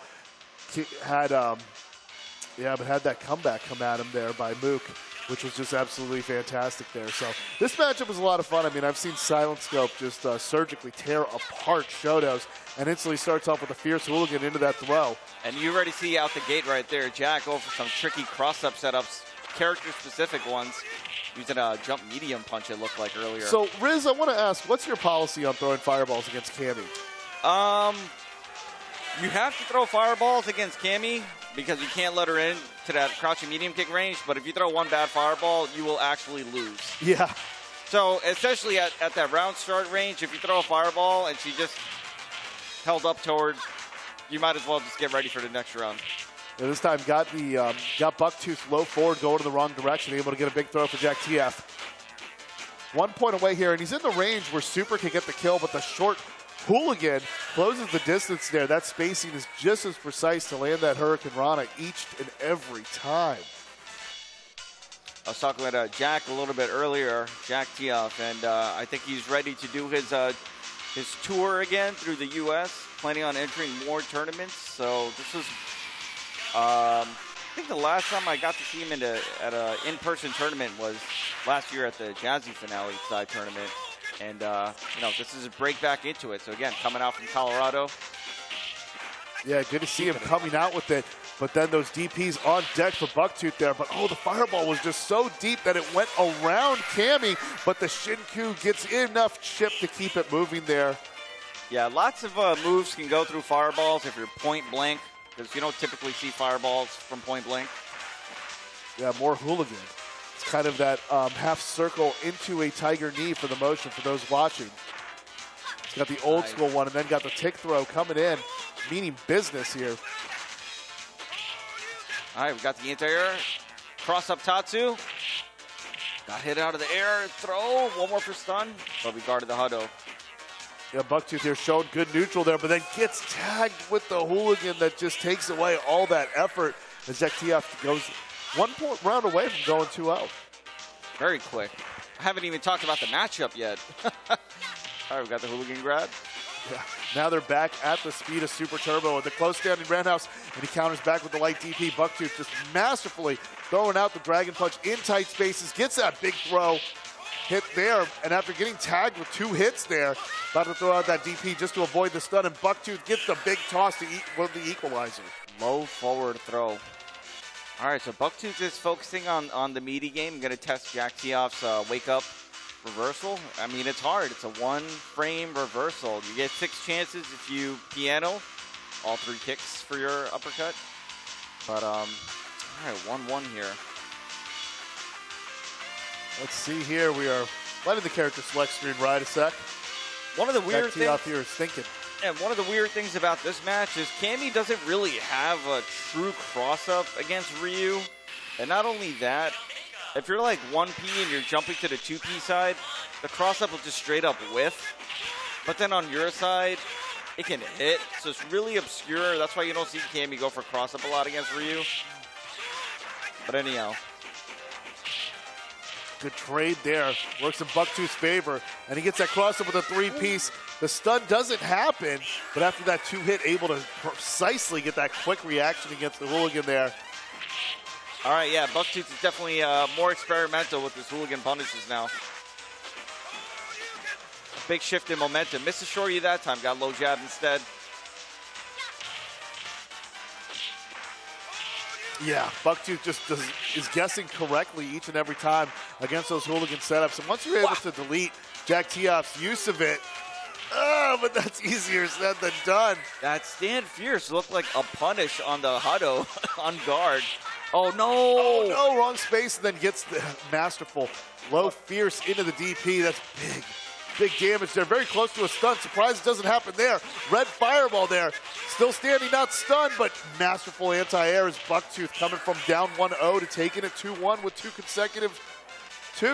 Had that comeback come at him there by Mook, which was just absolutely fantastic there. So this matchup was a lot of fun. I mean, I've seen Silent Scope just surgically tear apart Shotos, and instantly starts off with a fierce hooligan into that throw. And you already see out the gate right there, Jack go for some tricky cross-up setups, character-specific ones. Using a jump medium punch, it looked like earlier. So, Riz, I want to ask, what's your policy on throwing fireballs against Cammy? You have to throw fireballs against Cammy because you can't let her in to that crouching medium kick range. But if you throw one bad fireball, you will actually lose. Yeah. So essentially at that round start range, if you throw a fireball and she just held up towards, you might as well just get ready for the next round. Yeah, this time got Bucktooth low forward going in the wrong direction, able to get a big throw for Jack Tio. 1 point away here, and he's in the range where Super can get the kill, but the short hooligan closes the distance there. That spacing is just as precise to land that Hurricane Rana each and every time. I was talking with Jack a little bit earlier, Jack Tio, and I think he's ready to do his tour again through the U.S., planning on entering more tournaments. So this was, I think the last time I got to see him at an in-person tournament was last year at the Jazzy Finale side tournament. And, this is a break back into it. So, again, coming out from Colorado. Yeah, good to see him coming out with it. But then those DPs on deck for Bucktooth there. But, the fireball was just so deep that it went around Cammy. But the Shinku gets enough chip to keep it moving there. Yeah, lots of moves can go through fireballs if you're point blank. Because you don't typically see fireballs from point blank. Yeah, more hooligan. It's kind of that half circle into a tiger knee for the motion for those watching. It's got the old school one and then got the tick throw coming in, meaning business here. All right, we got the anti-air. Cross up Tatsu. Got hit out of the air. Throw. One more for stun. But we guarded the Hudo. Yeah, Bucktooth here showing good neutral there, but then gets tagged with the hooligan that just takes away all that effort as Jack Tio goes 1 point round away from going 2-0. Very quick. I haven't even talked about the matchup yet. All right, we got the hooligan grab. Yeah. Now they're back at the speed of Super Turbo with the close standing roundhouse, and he counters back with the light DP. Bucktooth just masterfully throwing out the Dragon Punch in tight spaces, gets that big throw hit there, and after getting tagged with 2 hits there, about to throw out that DP just to avoid the stun, and Bucktooth gets the big toss to with the equalizer. Low forward throw. All right, so Bucktooth is focusing on the meaty game. I'm going to test Jack Tio's wake up reversal. I mean, it's hard. It's a 1-frame reversal. You get 6 chances if you piano all 3 kicks for your uppercut. But, all right, 1-1 here. Let's see here. We are letting the character select screen ride a sec. One of the weird things Jack Tio here is thinking. And one of the weird things about this match is Cammy doesn't really have a true cross-up against Ryu. And not only that, if you're like 1P and you're jumping to the 2P side, the cross-up will just straight up whiff. But then on your side, it can hit. So it's really obscure. That's why you don't see Cammy go for cross-up a lot against Ryu. But anyhow. Good trade there. Works in Bucktooth's favor. And he gets that cross-up with a 3-piece. The stun doesn't happen, but after that 2-hit, able to precisely get that quick reaction against the hooligan there. All right, yeah, Bucktooth is definitely more experimental with his hooligan punishes now. Big shift in momentum. Missed a shorty that time, got low jab instead. Yeah, Bucktooth just is guessing correctly each and every time against those hooligan setups. And once you're able to delete Jack Tio's use of it, but that's easier said than done. That stand fierce looked like a punish on the Hudo on guard. Oh, no. Oh, no, wrong space, and then gets the masterful low fierce into the DP. That's big damage there. Very close to a stun. Surprised it doesn't happen there. Red fireball there. Still standing, not stunned, but masterful anti-air as Bucktooth coming from down 1-0 to taking it 2-1 with two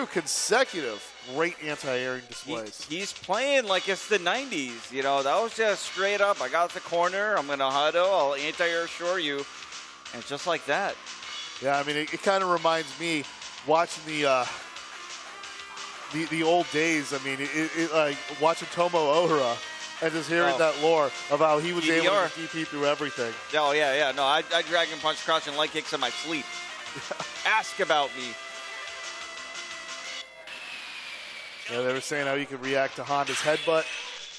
consecutive great anti-airing displays. He's playing like it's the 90s. You know, that was just straight up. I got the corner. I'm going to Hudo. I'll anti-air shore you. And just like that. Yeah, I mean, it kind of reminds me watching the old days. I mean, like watching Tomo Ohara and just hearing that lore of how he was able to DP through everything. Oh, yeah. No, I Dragon Punch, crouch, and leg kicks in my sleep. Ask about me. Yeah, they were saying how you could react to Honda's headbutt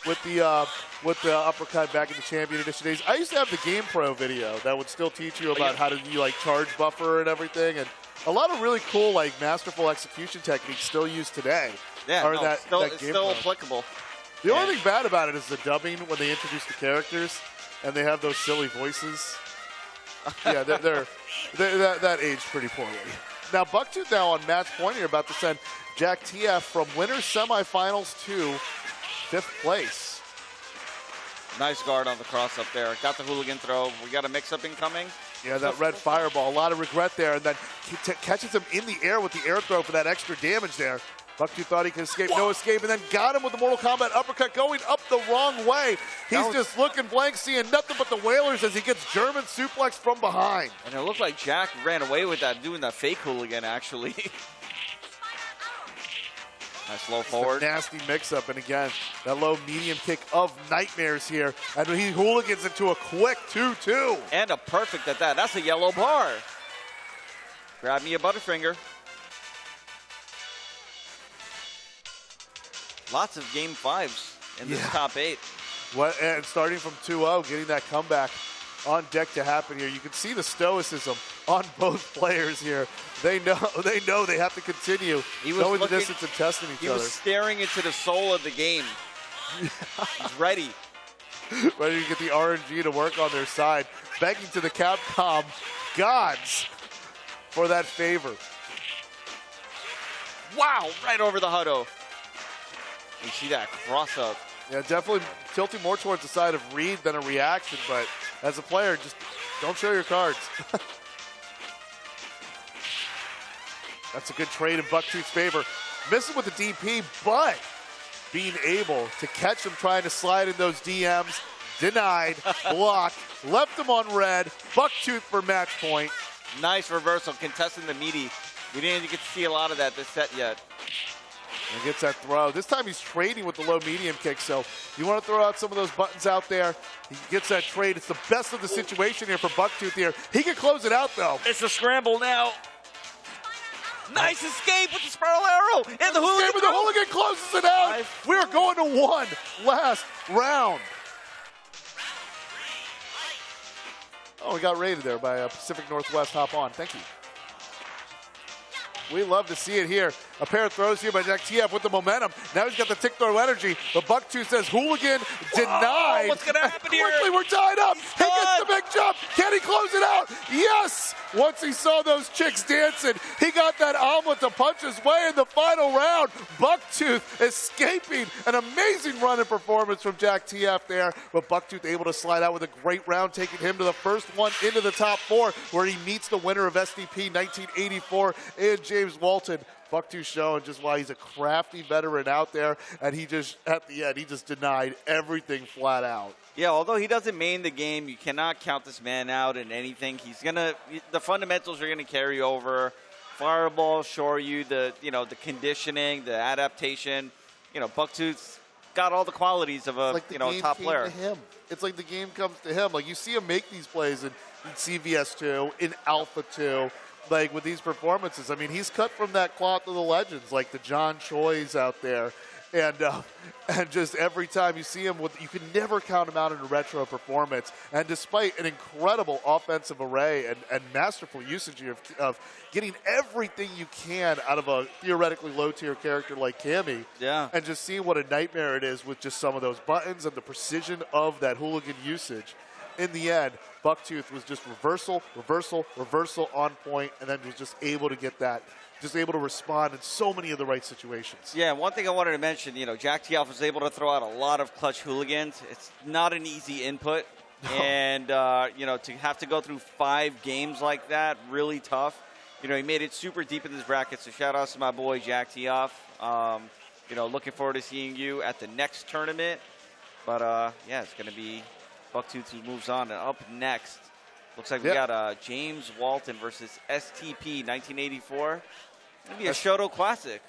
with the uppercut back in the Champion Edition days. I used to have the Game Pro video that would still teach you about how to do like charge buffer and everything, and a lot of really cool like masterful execution techniques still used today. Yeah, it's still applicable. The only thing bad about it is the dubbing when they introduce the characters and they have those silly voices. Yeah, that aged pretty poorly. Now Bucktooth now on match point here, about to send Jack Tio from winners semifinals to 5th place. Nice guard on the cross up there. Got the hooligan throw. We got a mix-up incoming. Yeah, that red fireball. A lot of regret there. And then he catches him in the air with the air throw for that extra damage there. Bucktooth thought he could escape, no escape, and then got him with the Mortal Kombat uppercut going up the wrong way. He's just looking blank, seeing nothing but the Whalers as he gets German suplex from behind. And it looked like Jack ran away with that, doing that fake hooligan, actually. Nice low forward. Nasty mix-up, and again, that low medium kick of nightmares here. And he hooligans into a quick 2-2. And a perfect at that. That's a yellow bar. Grab me a Butterfinger. Lots of game 5s in this top 8. And starting from 2-0, getting that comeback on deck to happen here. You can see the stoicism on both players here. They know they have to continue going the distance and testing each other. He was staring into the soul of the game. He's ready. Ready to get the RNG to work on their side. Begging to the Capcom gods for that favor. Wow, right over the huddle. You see that cross up. Yeah, definitely tilting more towards the side of Reed than a reaction, but as a player, just don't show your cards. That's a good trade in Bucktooth's favor. Missing with the DP, but being able to catch him trying to slide in those DMs. Denied, blocked, left him on red. Bucktooth for match point. Nice reversal, contesting the meaty. We didn't get to see a lot of that this set yet. And gets that throw. This time he's trading with the low medium kick, so you want to throw out some of those buttons out there. He gets that trade. It's the best of the situation here for Bucktooth here. He can close it out, though. It's a scramble now. Nice escape with the spiral arrow. And the hooligan. The hooligan closes it out. We are going to one last round. Oh, we got raided there by Pacific Northwest. Hop on. Thank you. We love to see it here. A pair of throws here by Jack Tio with the momentum. Now he's got the tick throw energy. The Bucktooth says hooligan denied. What's going to happen here? Quickly, we're tied up. He gets the big jump. Can he close it out? Yes! Once he saw those chicks dancing, he got that omelet to punch his way in the final round. Bucktooth escaping. An amazing run and performance from Jack Tio there. But Bucktooth able to slide out with a great round, taking him to the first one into the top 4, where he meets the winner of SDP 1984 and James Walton. Bucktooth showing just why he's a crafty veteran out there, and he just, at the end, he just denied everything flat out. Yeah, although he doesn't main the game, you cannot count this man out in anything. He's the fundamentals are gonna carry over. Fireball, Shoryu, the conditioning, the adaptation. Bucktooth's got all the qualities of a like top player. To him. It's like the game comes to him. Like you see him make these plays in CVS2, in Alpha 2. Like with these performances, I mean, he's cut from that cloth of the legends, like the John Choi's out there, and just every time you see him, you can never count him out in a retro performance. And despite an incredible offensive array and masterful usage of getting everything you can out of a theoretically low-tier character like Cammy, and just seeing what a nightmare it is with just some of those buttons and the precision of that hooligan usage. In the end, Bucktooth was just reversal on point, and then was just able to get that, just able to respond in so many of the right situations. Yeah, one thing I wanted to mention, Jack Tio was able to throw out a lot of clutch hooligans. It's not an easy input, and to have to go through 5 games like that, really tough. He made it super deep in this bracket, so shout out to my boy Jack Tio. Looking forward to seeing you at the next tournament. But it's going to be Bucktooth who moves on. And up next, looks like we got James Walton versus STP 1984. It's going to be a Shoto Classic.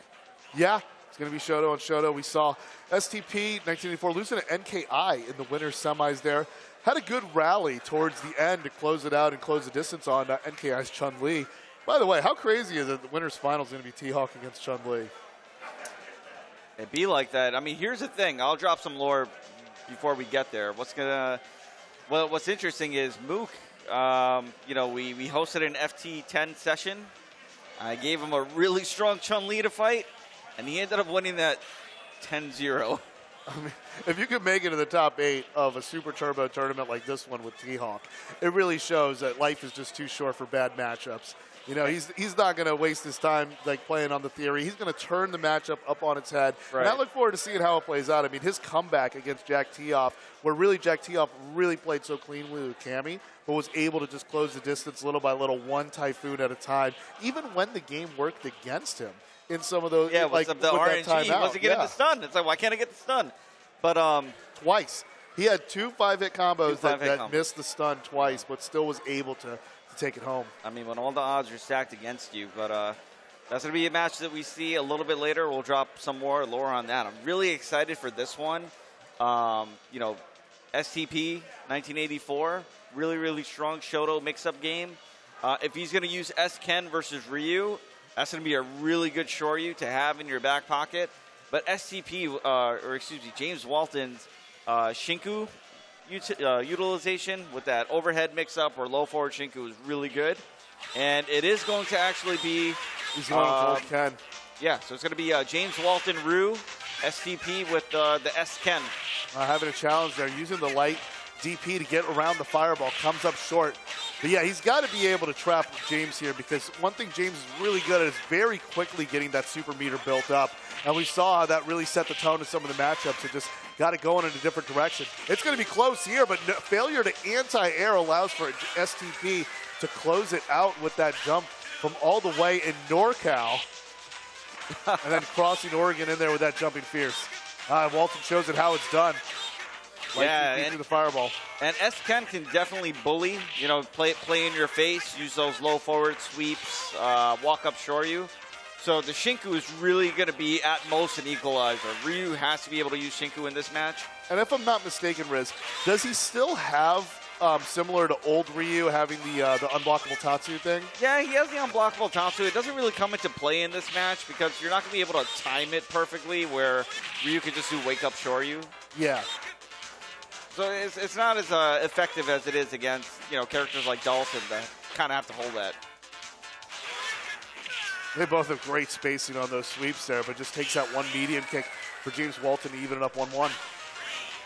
Yeah, it's going to be Shoto and Shoto. We saw STP 1984 losing to NKI in the winner's semis there. Had a good rally towards the end to close it out and close the distance on NKI's Chun Li. By the way, how crazy is it the winner's final is going to be THawk against Chun Li? It'd be like that. I mean, here's the thing. I'll drop some lore before we get there. What's interesting is Mook, we hosted an FT10 session. I gave him a really strong Chun-Li to fight, and he ended up winning that 10-0. I mean, if you could make it to the top 8 of a Super Turbo tournament like this one with THawk, it really shows that life is just too short for bad matchups. You know, he's not going to waste his time like playing on the theory. He's going to turn the matchup up on its head. Right. And I look forward to seeing how it plays out. I mean, his comeback against Jack Tio, where really Jack Tio really played so cleanly with Cammy, but was able to just close the distance little by little, one typhoon at a time, even when the game worked against him in some of those. Yeah, like the RNG, he wasn't getting the stun. It's like, why can't I get the stun? But twice. He had 2 5-hit combos that missed the stun twice, but still was able to take it home. I mean, when all the odds are stacked against you, but that's going to be a match that we see a little bit later. We'll drop some more lore on that. I'm really excited for this one. You know, STP 1984, really, really strong Shoto mix-up game. If he's going to use S-Ken versus Ryu, that's going to be a really good Shoryu to have in your back pocket. But STP, James Walton's Shinku utilization with that overhead mix-up or low forward Shinku is really good. And it is going to actually be... He's going with old Ken. Yeah, so it's going to be James Walton Ryu, STP with the S-Ken. Having a challenge there, using the light DP to get around the fireball, comes up short. But yeah, he's got to be able to trap James here, because one thing James is really good at is very quickly getting that super meter built up. And we saw how that really set the tone in some of the matchups and just got it going in a different direction. It's going to be close here, but failure to anti-air allows for STP to close it out with that jump from all the way in NorCal. And then crossing Oregon in there with that jumping fierce. Walton shows it how it's done. Yeah, through the fireball. And S-Ken can definitely bully, you know, play in your face, use those low forward sweeps, walk up Shoryu. So the Shinku is really going to be at most an equalizer. Ryu has to be able to use Shinku in this match. And if I'm not mistaken, Riz, does he still have, similar to old Ryu, having the unblockable Tatsu thing? Yeah, he has the unblockable Tatsu. It doesn't really come into play in this match because you're not going to be able to time it perfectly where Ryu could just do wake up Shoryu. Yeah. So it's not as effective as it is against, you know, characters like Dalton that kind of have to hold that. They both have great spacing on those sweeps there, but just takes that one medium kick for James Walton to even it up 1-1.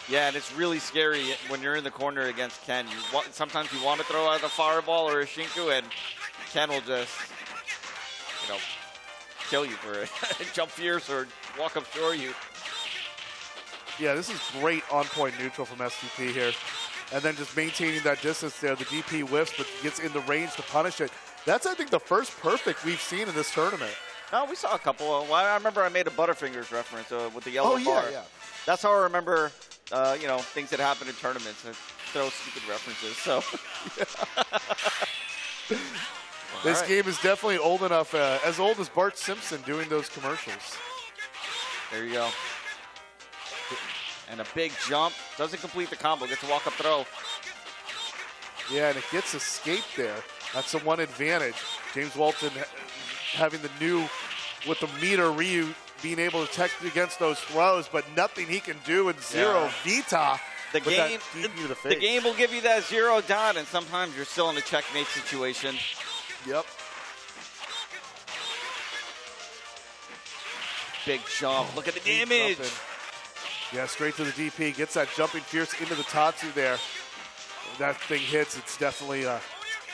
Yeah, and it's really scary when you're in the corner against Ken. Sometimes you want to throw out a fireball or a Shinku, and Ken will just, you know, kill you for it. Jump fierce or walk up Shoryu. Yeah, this is great on-point neutral from STP here. And then just maintaining that distance there. The DP whiffs, but gets in the range to punish it. That's, I think, the first perfect we've seen in this tournament. No, we saw a couple. Well, I remember I made a Butterfingers reference with the yellow bar. Yeah. That's how I remember, you know, things that happen in tournaments. And throw stupid references. So this game is definitely old enough, as old as Bart Simpson doing those commercials. There you go. And a big jump. Doesn't complete the combo. Gets a walk-up throw. Yeah, and it gets escaped there. That's the one advantage. James Walton having the new, with the meter, Ryu being able to tech against those throws, but nothing he can do in zero Vita. The game will give you that zero dot, and sometimes you're still in a checkmate situation. Yep. Big jump. Look at the damage. Yeah, straight to the DP. Gets that jumping fierce into the Tatsu there. When that thing hits, it's definitely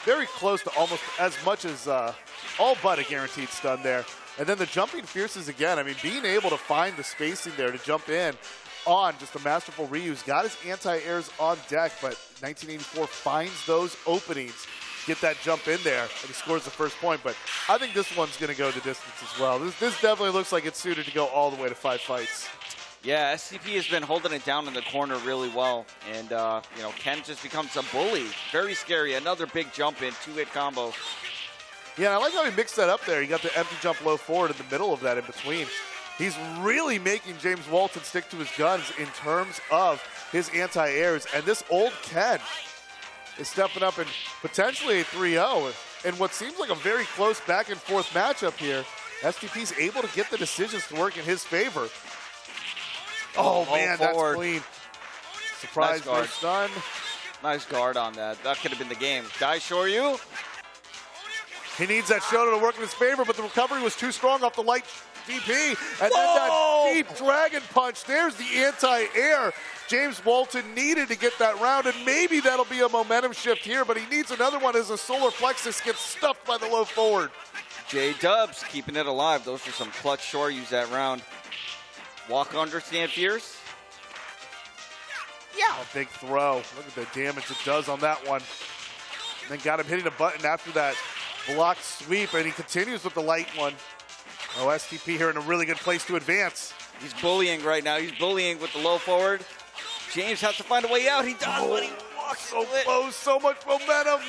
very close to almost as much as all but a guaranteed stun there. And then the jumping fierces again. I mean, being able to find the spacing there to jump in on just a masterful Ryu's got his anti-airs on deck, but 1984 finds those openings, get that jump in there, and he scores the first point. But I think this one's going to go the distance as well. This definitely looks like it's suited to go all the way to 5 fights. Yeah, SCP has been holding it down in the corner really well. And, you know, Ken just becomes a bully. Very scary. Another big jump in, 2-hit combo. Yeah, and I like how he mixed that up there. He got the empty jump low forward in the middle of that in between. He's really making James Walton stick to his guns in terms of his anti-airs. And this old Ken is stepping up in potentially a 3-0. And what seems like a very close back and forth matchup here, STP's able to get the decisions to work in his favor. Oh, man, that's clean. Surprise, nice guard. Stun. Nice guard on that. That could have been the game. Dai Shoryu. He needs that Shoto to work in his favor, but the recovery was too strong off the light SDP. And then that deep dragon punch. There's the anti-air James Walton needed to get that round, and maybe that'll be a momentum shift here, but he needs another one as the solar plexus gets stuffed by the low forward. J-Dubs keeping it alive. Those are some clutch shore use that round. Walk under stand fierce. Yeah. A big throw. Look at the damage it does on that one. And then got him hitting a button after that blocked sweep, and he continues with the light one. Oh, SDP here in a really good place to advance. He's bullying right now. He's bullying with the low forward. James has to find a way out. He does, but he walks so close, so much momentum.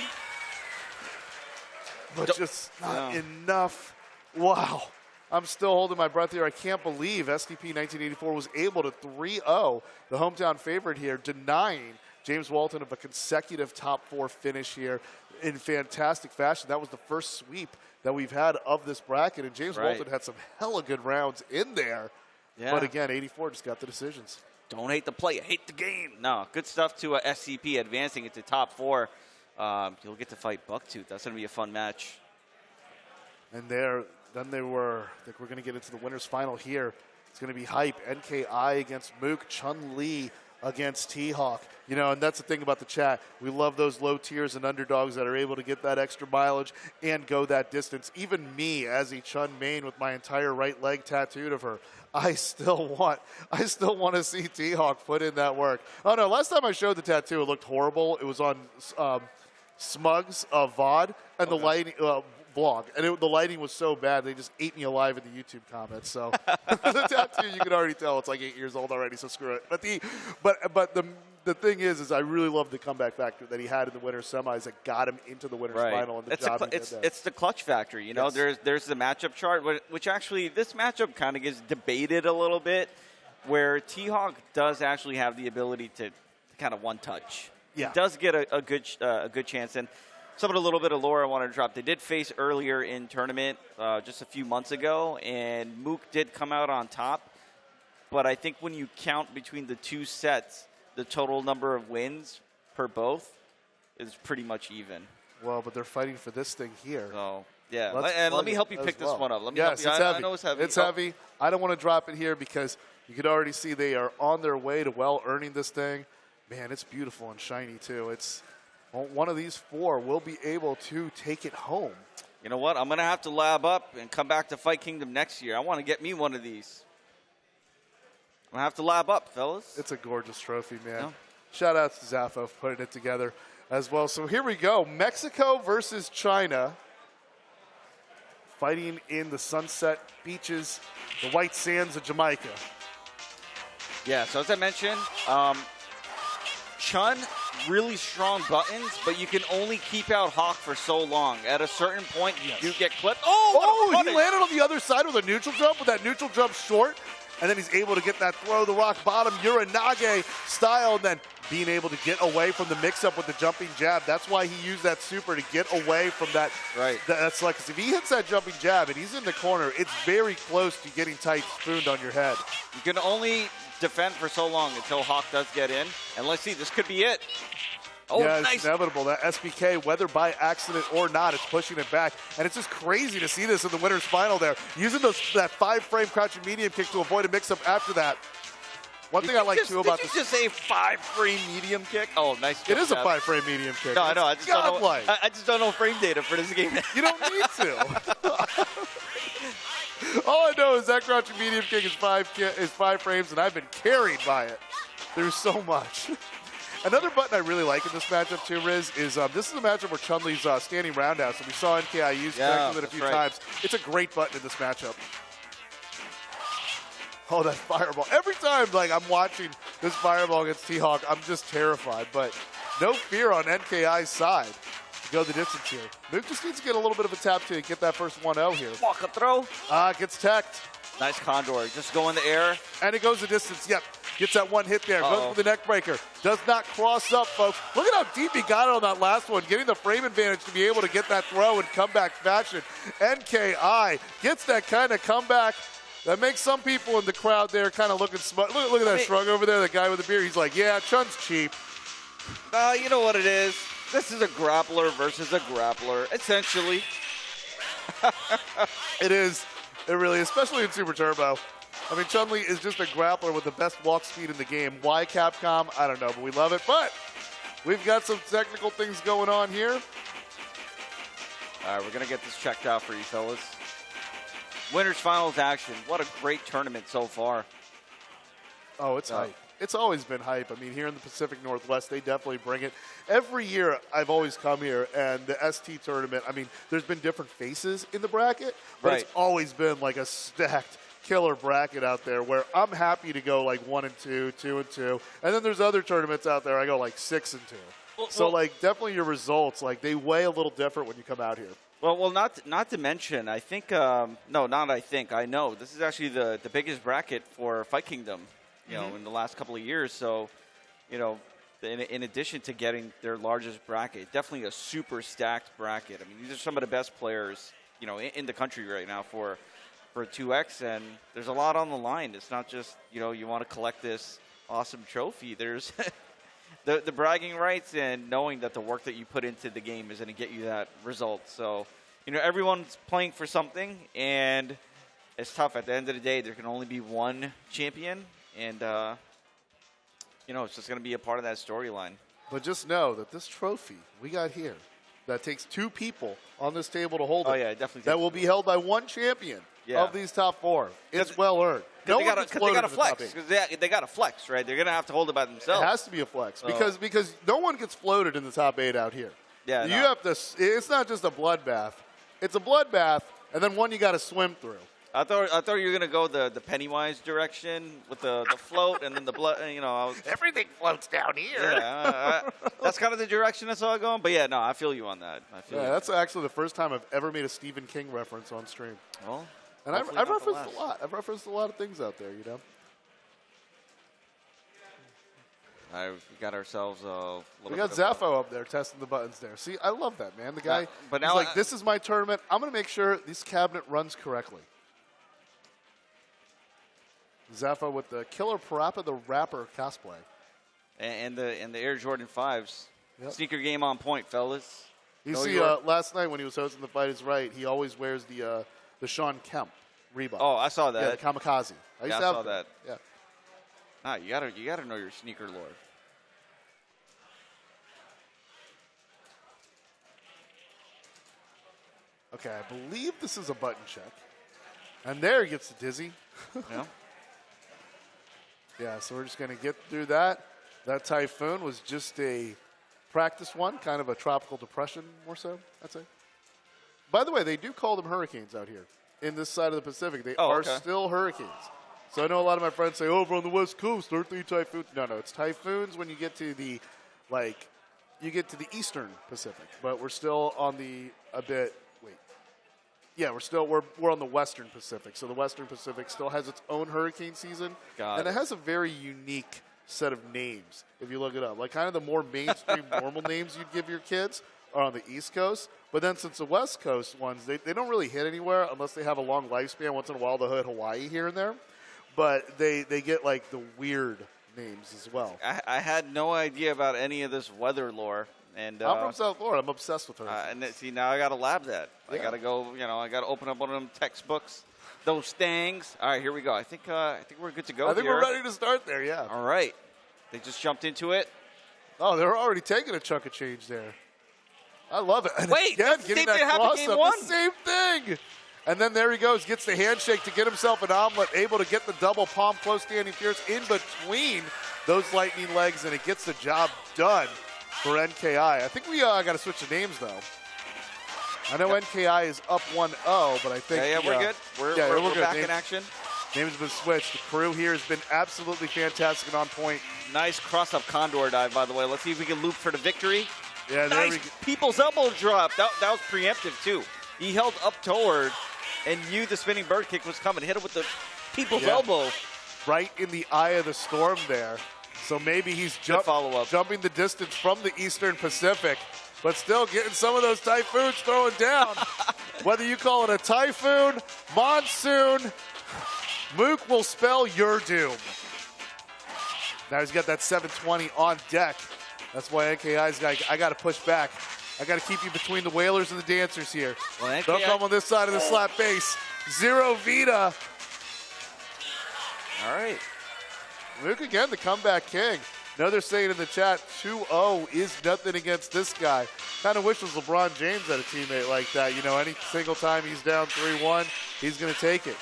But just not enough. Wow. I'm still holding my breath here. I can't believe SDP 1984 was able to 3-0 the hometown favorite here, denying James Walton of a consecutive top 4 finish here in fantastic fashion. That was the first sweep that we've had of this bracket, and James Walton had some hella good rounds in there. Yeah. But again, 84 just got the decisions. Don't hate the play, hate the game. No, good stuff to SCP advancing into top 4. You'll get to fight Bucktooth. That's going to be a fun match. And then they were, I think we're going to get into the winners final here. It's going to be hype. NKI against Mook, Chun Li against THawk. You know, and that's the thing about the chat. We love those low tiers and underdogs that are able to get that extra mileage and go that distance. Even me, as a Chun main with my entire right leg tattooed of her, I still want to see THawk put in that work. Oh no, last time I showed the tattoo, it looked horrible. It was on Smugs VOD and the lighting vlog, and the lighting was so bad they just ate me alive in the YouTube comments. So the tattoo, you can already tell it's like 8 years old already. So screw it. But the thing is I really love the comeback factor that he had in the winner's semis that got him into the winner's final. And it's the clutch factor. You know, there's the matchup chart, which actually this matchup kind of gets debated a little bit, where THawk does actually have the ability to kind of one touch. Yeah. He does get a good chance. And some of the little bit of lore I wanted to drop. They did face earlier in tournament just a few months ago, and Mook did come out on top. But I think when you count between the two sets, the total number of wins per both is pretty much even. Well, but they're fighting for this thing here. So, yeah. Let me help you pick this one up. Let me help you. It's heavy. I know it's heavy. It's heavy. I don't want to drop it here because you could already see they are on their way to earning this thing. Man, it's beautiful and shiny, too. It's one of these 4 will be able to take it home. You know what? I'm going to have to lab up and come back to Fight Kingdom next year. I want to get me one of these. I'm going to have to lab up, fellas. It's a gorgeous trophy, man. Yeah. Shout out to Zaffo for putting it together as well. So here we go. Mexico versus China. Fighting in the sunset beaches, the white sands of Jamaica. Yeah, so as I mentioned, Chun, really strong buttons, but you can only keep out Hawk for so long. At a certain point, you get clipped. Oh, he landed on the other side with a neutral jump, with that neutral jump short. And then he's able to get that throw, the rock bottom, Uranage style, and then being able to get away from the mix-up with the jumping jab. That's why he used that super to get away from that. Right. That's like, because if he hits that jumping jab and he's in the corner, it's very close to getting tight spooned on your head. You can only defend for so long until Hawk does get in. And let's see, this could be it. Oh, yeah, nice. It's inevitable. That SBK, whether by accident or not, it's pushing it back. And it's just crazy to see this in the winner's final there. Using that 5-frame crouching medium kick to avoid a mix-up after that. One thing I like, too, about this. Did you just say 5-frame medium kick? Oh, nice. It is a 5-frame medium kick. No, I know. I just don't know frame data for this game. You don't need to. All I know is that crouching medium kick is 5 frames, and I've been carried by it. There's so much. Another button I really like in this matchup, too, Riz, is this is a matchup where Chun-Li's standing roundhouse, and we saw NKI use it a few times. It's a great button in this matchup. Oh, that fireball. Every time I'm watching this fireball against THawk, I'm just terrified. But no fear on NKI's side to go the distance here. Mook just needs to get a little bit of a tap to get that first 1-0 here. Walk a throw. Gets teched. Nice condor. Just go in the air. And it goes the distance. Yep. Gets that one hit there. Goes for the neck breaker. Does not cross up, folks. Look at how deep he got it on that last one. Getting the frame advantage to be able to get that throw in comeback fashion. NKI gets that kind of comeback. That makes some people in the crowd there kind of looking smart. Look at that shrug over there, the guy with the beard. He's like, yeah, Chun's cheap. You know what it is? This is a grappler versus a grappler, essentially. It is. It really, especially in Super Turbo. I mean, Chun-Li is just a grappler with the best walk speed in the game. Why Capcom? I don't know, but we love it. But we've got some technical things going on here. All right, we're going to get this checked out for you, fellas. Winners Finals action. What a great tournament so far. Oh, it's hype. It's always been hype. I mean, here in the Pacific Northwest, they definitely bring it. Every year I've always come here, and the ST tournament, I mean, there's been different faces in the bracket, but it's always been like a stacked killer bracket out there where I'm happy to go like 1 and 2, 2 and 2. And then there's other tournaments out there I go like 6 and 2. So, like, definitely your results, like, they weigh a little different when you come out here. Well, not to mention, I think, I know, this is actually the biggest bracket for Fight Kingdom, you know, in the last couple of years. So, you know, in addition to getting their largest bracket, definitely a super stacked bracket. I mean, these are some of the best players, you know, in the country right now for 2X, and there's a lot on the line. It's not just, you know, you want to collect this awesome trophy. There's the bragging rights and knowing that the work that you put into the game is going to get you that result. So, you know, everyone's playing for something, and it's tough. At the end of the day, there can only be one champion, and, you know, it's just going to be a part of that storyline. But just know that this trophy we got here, that takes 2 people on this table to hold it. Oh, yeah, definitely. That will be held by one champion of these top 4. It's well earned. They got to flex. They got to flex, right? They're going to have to hold it by themselves. It has to be a flex because no one gets floated in the top 8 out here. Yeah, you have to. It's not just a bloodbath. It's a bloodbath, and then one you got to swim through. I thought you were going to go the Pennywise direction with the float and then the blood. You know, everything floats down here. Yeah, that's kind of the direction I saw it going. But yeah, no, I feel you on that. That's actually the first time I've ever made a Stephen King reference on stream. Well, and I've referenced a lot. I've referenced a lot of things out there, you know. We got ourselves a little. We got Zaffo up there testing the buttons there. See, I love that, man. The guy, but he's now like, this is my tournament. I'm going to make sure this cabinet runs correctly. Zaffo with the Killer Parappa the Rapper cosplay. And the Air Jordan 5s. Yep. Sneaker game on point, fellas. You see, last night when he was hosting The Fight Is Right, he always wears the Sean Kemp Reebok. Oh, I saw that. Yeah, the Kamikaze. I saw that. Yeah. Ah, you gotta know your sneaker lore. Okay, I believe this is a button check. And there he gets the dizzy. Yeah. Yeah, so we're just going to get through that. That Typhoon was just a practice one, kind of a tropical depression more so, I'd say. By the way, they do call them hurricanes out here in this side of the Pacific. They are still hurricanes. So I know a lot of my friends say, over on the West Coast, aren't they typhoons? No, it's typhoons when you get to the, Eastern Pacific. But we're still on the, we're on the Western Pacific. So the Western Pacific still has its own hurricane season. And it has a very unique set of names, if you look it up. Like kind of the more mainstream normal names you'd give your kids are on the East Coast. But then since the West Coast ones, they don't really hit anywhere unless they have a long lifespan. Once in a while they'll hit Hawaii here and there. But they get like the weird names as well. I had no idea about any of this weather lore. And I'm from South Florida. I'm obsessed with her. And see, now I got to lab that. Yeah. I got to go, I got to open up one of them textbooks. Those things. All right, here we go. I think we're good to go. I think we're ready to start there, yeah. All right. They just jumped into it. Oh, they're already taking a chunk of change there. I love it. And wait, again, getting that cross up, the same thing. And then there he goes, gets the handshake to get himself an omelet, able to get the double palm close standing fierce in between those lightning legs, and it gets the job done for NKI. I think we got to switch the names, though. I know NKI is up 1-0, but I think... Yeah, we're good. We're good. Back in action. Names have been switched. The crew here has been absolutely fantastic and on point. Nice cross-up condor dive, by the way. Let's see if we can loop for the victory. Yeah, there nice people's elbow drop. That was preemptive, too. He held up toward and knew the spinning bird kick was coming. Hit him with the people's elbow. Right in the eye of the storm there. So maybe he's jumping the distance from the Eastern Pacific, but still getting some of those typhoons throwing down. Whether you call it a typhoon, monsoon, Mook will spell your doom. Now he's got that 720 on deck. That's why NKI's got, I got to push back. I got to keep you between the whalers and the dancers here. Well, don't come on this side of the slap base. 0 Vita. All right. Mook again, the comeback king. Now they're saying in the chat, 2-0 is nothing against this guy. Kind of wishes LeBron James had a teammate like that. You know, any single time he's down 3-1, he's going to take it.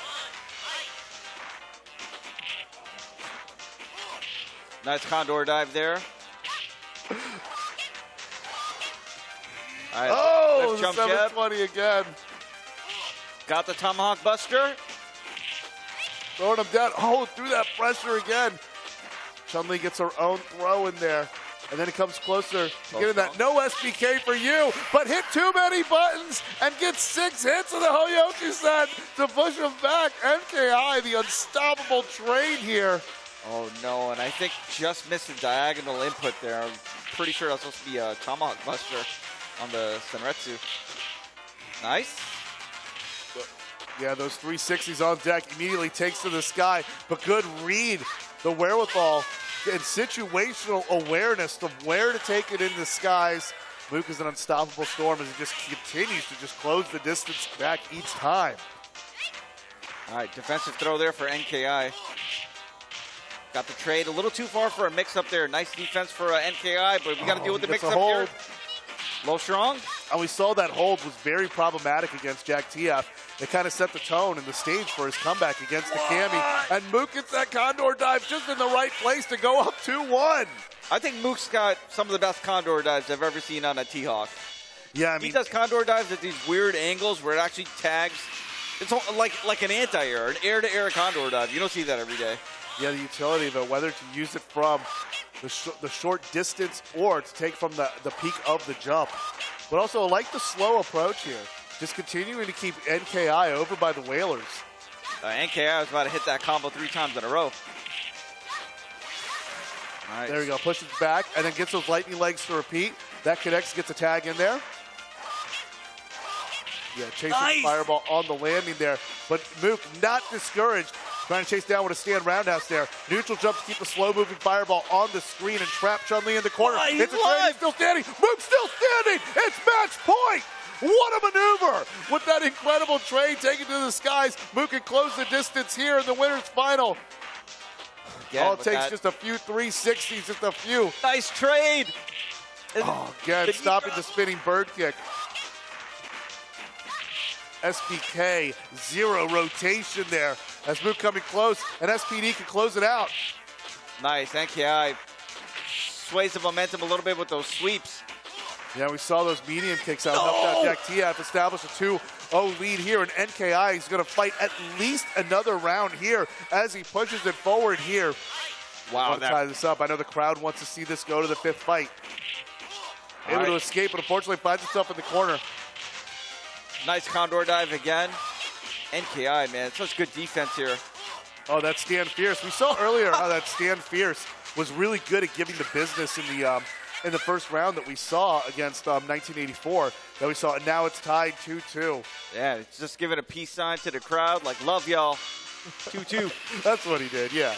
Nice condor dive there. All right, oh, jump the 720 again. Got the tomahawk buster. Throwing him down. Oh, through that pressure again. Chun-Li gets her own throw in there. And then it comes closer to getting that no SBK for you, but hit too many buttons and gets 6 hits of the Hoyoki set to push him back. NKI, the unstoppable train here. Oh no, and I think just missed the diagonal input there. I'm pretty sure that's supposed to be a tomahawk buster on the Senretsu. Nice. Yeah, those 360s on deck, immediately takes to the sky, but good read, the wherewithal and situational awareness of where to take it in the skies. Luke is an unstoppable storm as he just continues to just close the distance back each time. All right, defensive throw there for NKI. Got the trade a little too far for a mix-up there. Nice defense for NKI, but we got to deal with the mix-up here. Low strong. And we saw that hold was very problematic against Jack Tio. It kind of set the tone and the stage for his comeback against the Cammy. And Mook gets that condor dive just in the right place to go up 2-1. I think Mook's got some of the best condor dives I've ever seen on a THawk. Yeah, I mean, he does condor dives at these weird angles where it actually tags. It's like an anti-air, an air-to-air condor dive. You don't see that every day. Yeah, the utility of it, whether to use it from the short distance or to take from the peak of the jump. But also, I like the slow approach here. Just continuing to keep NKI over by the Whalers. NKI was about to hit that combo 3 times in a row. Nice. There we go, pushes back and then gets those lightning legs to repeat. That connects, gets a tag in there. Yeah, chasing the fireball on the landing there. But Mook not discouraged. Trying to chase down with a stand roundhouse there. Neutral jump to keep the slow-moving fireball on the screen and trap Chun-Li in the corner. It's a trade, he's still standing. Mook still standing. It's match point. What a maneuver with that incredible trade taken to the skies. Mook can close the distance here in the winner's final. Again, all it takes just a few 360s, just a few. Nice trade. Oh, again, stopping the spinning bird kick. SPK, 0 rotation there. As Mook coming close, and SPD can close it out. Nice, NKI sways the momentum a little bit with those sweeps. Yeah, we saw those medium kicks out. Helped out Jack Tio to establish a 2-0 lead here, and NKI is going to fight at least another round here as he pushes it forward here. Wow. I want to tie this up. I know the crowd wants to see this go to the 5th fight. Able to escape, but unfortunately finds himself in the corner. Nice condor dive again. NKI, man, such good defense here. Oh, that Stand Fierce. We saw earlier how that Stand Fierce was really good at giving the business in the first round that we saw against 1984 that we saw, and now it's tied 2-2. Yeah, it's just giving a peace sign to the crowd, like, love y'all, 2-2. That's what he did, yeah.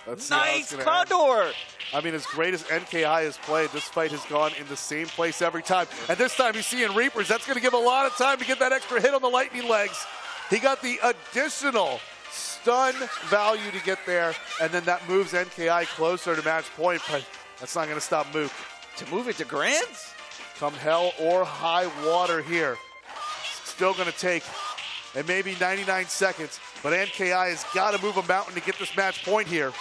Let's see nice condor! I mean, as great as NKI has played, this fight has gone in the same place every time. And this time he's seeing Reapers. That's going to give a lot of time to get that extra hit on the lightning legs. He got the additional stun value to get there, and then that moves NKI closer to match point, but that's not going to stop Mook. To move it to grands? Come hell or high water here. Still going to take, it may be 99 seconds, but NKI has got to move a mountain to get this match point here.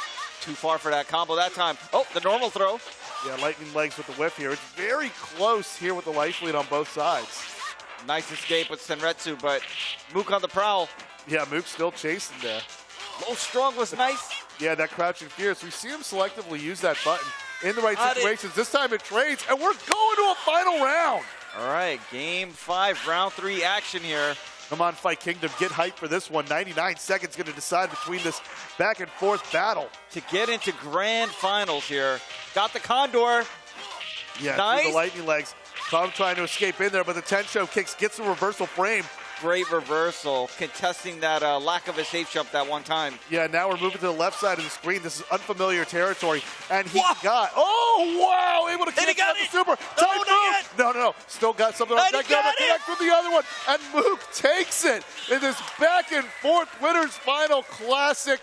Too far for that combo that time. Oh, the normal throw. Yeah, lightning legs with the whip here. It's very close here with the life lead on both sides. Nice escape with Senretsu, but Mook on the prowl. Yeah, Mook's still chasing there. Low strong was nice. Yeah, that crouching fierce. We see him selectively use that button in the right situations. This time it trades, and we're going to a final round. All right, game 5, round 3 action here. Come on, Fight Kingdom, get hyped for this one. 99 seconds going to decide between this back and forth battle. To get into grand finals here. Got the condor. Yeah, nice. the lightning legs. Tom trying to escape in there, but the Tensho kicks, gets the reversal frame. great reversal, contesting that lack of a safe jump that one time. Yeah, now we're moving to the left side of the screen. This is unfamiliar territory. And he got, oh, wow, able to connect with the super. No. Still got something on deck. Connect from the other one. And Mook takes it in this back and forth winners final classic.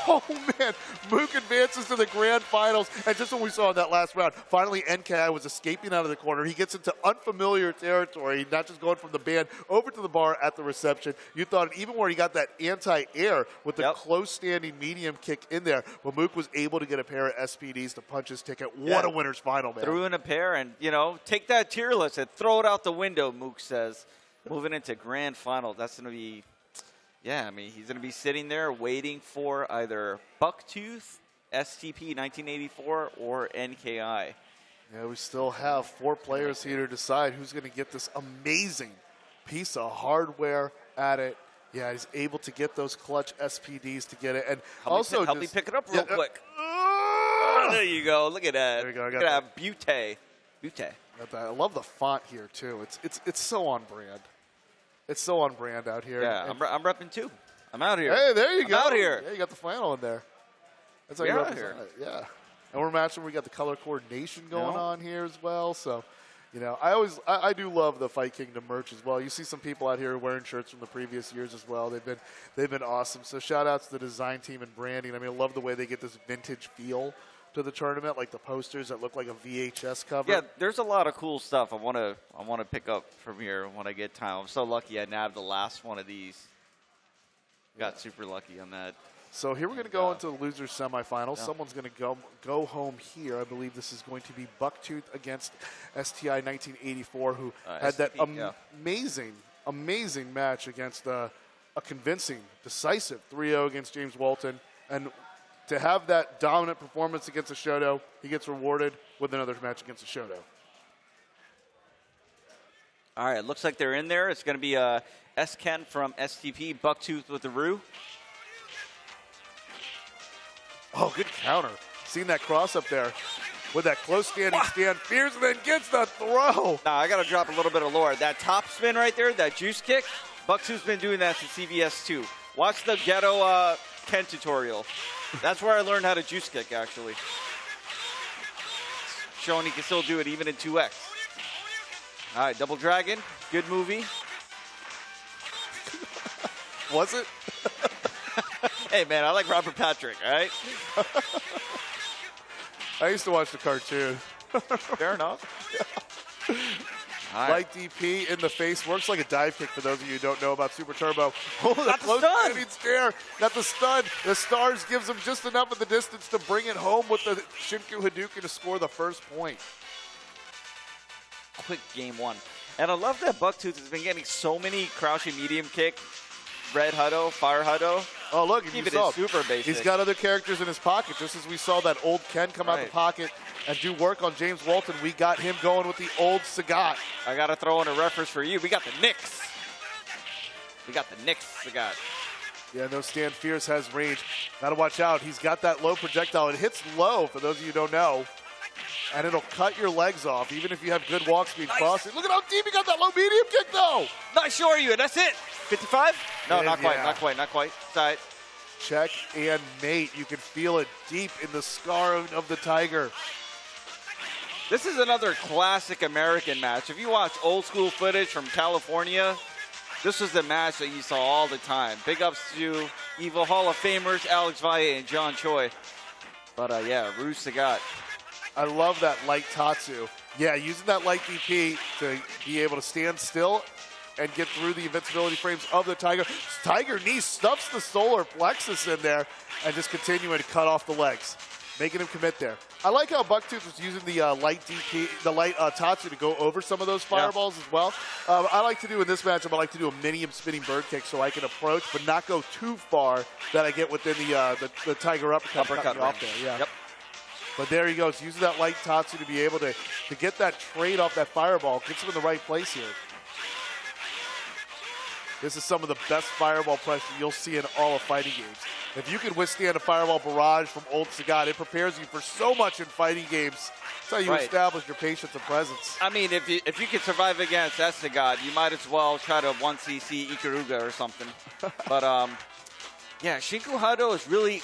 Oh, man. Mook advances to the grand finals. And just what we saw in that last round, finally NKI was escaping out of the corner. He gets into unfamiliar territory, not just going from the band over to the bar at the reception. You thought even where he got that anti-air with the close standing medium kick in there, but Mook was able to get a pair of SPDs to punch his ticket. What a winner's final, man. Threw in a pair and, take that tier list and throw it out the window, Mook says. Moving into grand final, that's going to be... Yeah, I mean, he's going to be sitting there waiting for either Bucktooth, STP 1984, or NKI. Yeah, we still have 4 players here to decide who's going to get this amazing piece of hardware at it. Yeah, he's able to get those clutch SPDs to get it. And help me pick it up real quick. There you go. Look at that. There you go. Look at that. Butte. I love the font here, too. It's so on brand. It's so on brand out here. Yeah, I'm repping too. I'm out here. Hey, there you go. I'm out here. Yeah, you got the flannel in there. That's how you represent it. Yeah. And we're matching. We got the color coordination going on here as well. So, I do love the Fight Kingdom merch as well. You see some people out here wearing shirts from the previous years as well. They've been awesome. So shout out to the design team and branding. I mean, I love the way they get this vintage feel to the tournament, like the posters that look like a VHS cover. Yeah, there's a lot of cool stuff I want to pick up from here when I get time. I'm so lucky I nabbed the last one of these. Got super lucky on that. So here we're going to go into the losers semifinals. Yeah. Someone's going to go home here. I believe this is going to be Bucktooth against STI 1984, who had that amazing match against a convincing, decisive 3-0 against James Walton. And to have that dominant performance against a Shoto, he gets rewarded with another match against a Shoto. All right, looks like they're in there. It's going to be S-Ken from STP, Bucktooth with the Roo. Oh, good counter. Seen that cross up there with that close standing stand. Fears and then gets the throw. Now, I got to drop a little bit of lore. That top spin right there, that juice kick, Bucktooth's been doing that since CVS 2. Watch the ghetto Ken tutorial. That's where I learned how to juice kick, actually. Showing he can still do it even in 2X. All right, Double Dragon, good movie. Was it? Hey, man, I like Robert Patrick, all right? I used to watch the cartoon. Fair enough. Right. Light DP in the face. Works like a dive kick for those of you who don't know about Super Turbo. Oh, got the stun. Stare. Got the stun. The stars gives him just enough of the distance to bring it home with the Shinku Hadouken to score the first point. Quick game one. And I love that Bucktooth has been getting so many crouching medium kick, red Huddo, fire Huddo. Oh, look, keep it in super basic. He's got other characters in his pocket, just as we saw that old Ken come out the pocket and do work on James Walton. We got him going with the old Sagat. I got to throw in a reference for you. We got the Knicks. Sagat. Yeah, no, Stan Fierce has range. Got to watch out. He's got that low projectile. It hits low, for those of you who don't know, and it'll cut your legs off, even if you have good walk speed crossing. Look at how deep he got that low medium kick, though. Not sure you, and that's it. 55? No, not quite. Side. Check and mate. You can feel it deep in the scar of the Tiger. This is another classic American match. If you watch old school footage from California, this was the match that you saw all the time. Big ups to Evil Hall of Famers, Alex Valle and John Choi. But Rue Sagat. I love that light Tatsu. Yeah, using that light DP to be able to stand still and get through the invincibility frames of the Tiger. Tiger knee stuffs the solar plexus in there and just continuing to cut off the legs, making him commit there. I like how Bucktooth was using the light DP, the light Tatsu to go over some of those fireballs as well. I like to do in this matchup, I like to do a minium spinning bird kick so I can approach but not go too far that I get within the Tiger uppercut off there. Yeah. Yep. But there he goes, using that light Tatsu to be able to get that trade off that fireball. Gets him in the right place here. this is some of the best fireball pressure you'll see in all of fighting games. If you can withstand a fireball barrage from old Sagat, it prepares you for so much in fighting games. That's how you establish your patience and presence. I mean, if you can survive against Sagat, you might as well try to 1cc Ikaruga or something. But, yeah, Shinku Hado is really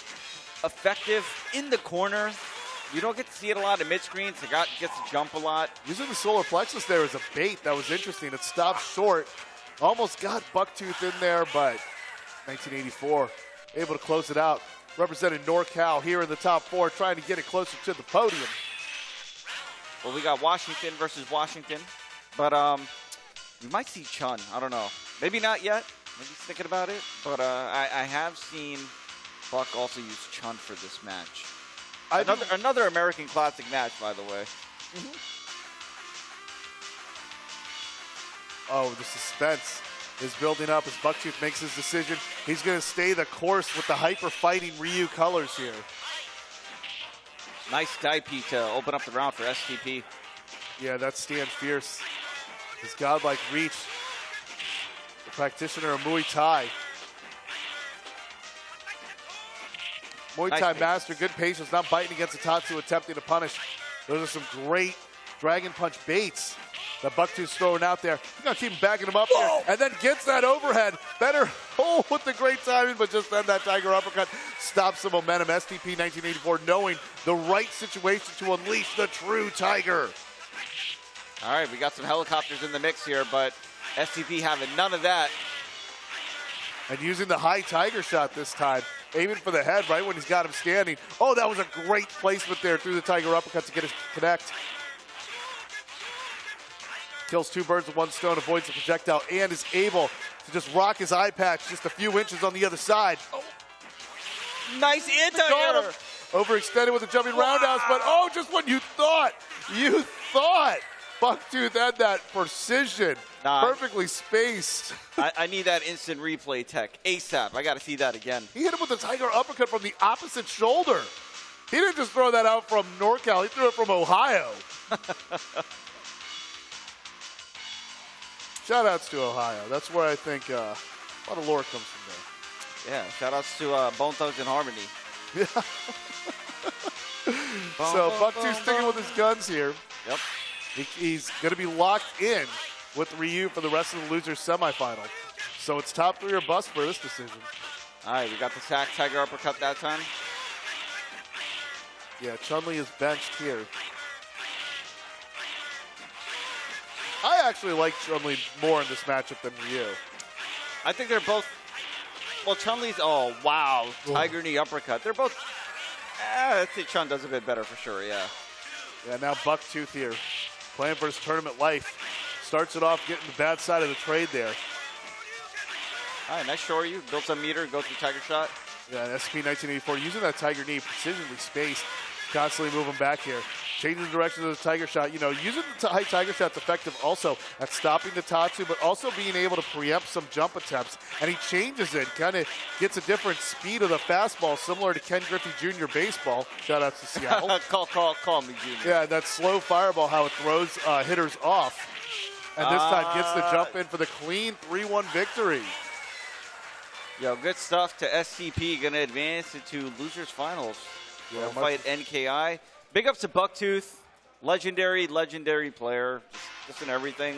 effective in the corner. You don't get to see it a lot in mid-screen. Sagat gets to jump a lot. Using the solar plexus there as a bait, that was interesting. It stopped short. Almost got Bucktooth in there, but 1984 able to close it out. Representing NorCal here in the top 4, trying to get it closer to the podium. Well, we got Washington versus Washington, but we might see Chun. I don't know. Maybe not yet. Maybe he's thinking about it. But I have seen Buck also use Chun for this match. Another American Classic match, by the way. Oh, the suspense is building up as Bucktooth makes his decision. He's going to stay the course with the hyper-fighting Ryu colors here. Nice Daipi to open up the round for STP. Yeah, that's Stand Fierce. His godlike reach. The practitioner of Muay Thai. Muay Thai master, good patience, not biting against the Tatsu, attempting to punish. Those are some great Dragon Punch baits that Bucktooth's throwing out there. He's going to keep backing him up there, and then gets that overhead. Better hold with the great timing, but just then that Tiger uppercut stops the momentum. STP 1984 knowing the right situation to unleash the true Tiger. All right, we got some helicopters in the mix here, but STP having none of that. And using the high Tiger shot this time, aiming for the head right when he's got him standing. Oh, that was a great placement there through the Tiger uppercut to get it to connect. Kills 2 birds with 1 stone, avoids the projectile, and is able to just rock his eye patch just a few inches on the other side. Oh. Nice anti-air. Overextended with a jumping roundhouse, but oh, just when you thought Bucktooth had that precision, perfectly spaced. I need that instant replay tech ASAP. I got to see that again. He hit him with a Tiger uppercut from the opposite shoulder. He didn't just throw that out from NorCal, he threw it from Ohio. Shout-outs to Ohio. That's where I think a lot of lore comes from there. Yeah, shout-outs to Bone Thugs and Harmony. Yeah. So Bucktooth sticking with his guns here. Yep. He's going to be locked in with Ryu for the rest of the losers semifinal. So it's top 3 or bust for this decision. All right, we got the sack Tiger uppercut that time. Yeah, Chun-Li is benched here. I actually like Chun-Li more in this matchup than Ryu. I think they're both, well, Chun-Li's, oh, wow, Tiger knee uppercut. They're both, I think Chun does a bit better for sure, yeah. Yeah, now Bucktooth here, playing for his tournament life. Starts it off getting the bad side of the trade there. All right, nice Shoryu, built some meter, go through Tiger shot. Yeah, SP 1984 using that Tiger knee, precisionally spaced, constantly moving back here. Changing the direction of the Tiger shot. You know, using the high Tiger shot's effective also at stopping the Tatsu, but also being able to preempt some jump attempts. And he changes it, kind of gets a different speed of the fastball, similar to Ken Griffey Jr. baseball. Shout out to Seattle. call me Jr. Yeah, that slow fireball, how it throws hitters off. And this time gets the jump in for the clean 3-1 victory. Yo, good stuff to SCP. Going to advance into losers finals. Yeah, fight NKI. Big ups to Bucktooth. Legendary player. Just in everything.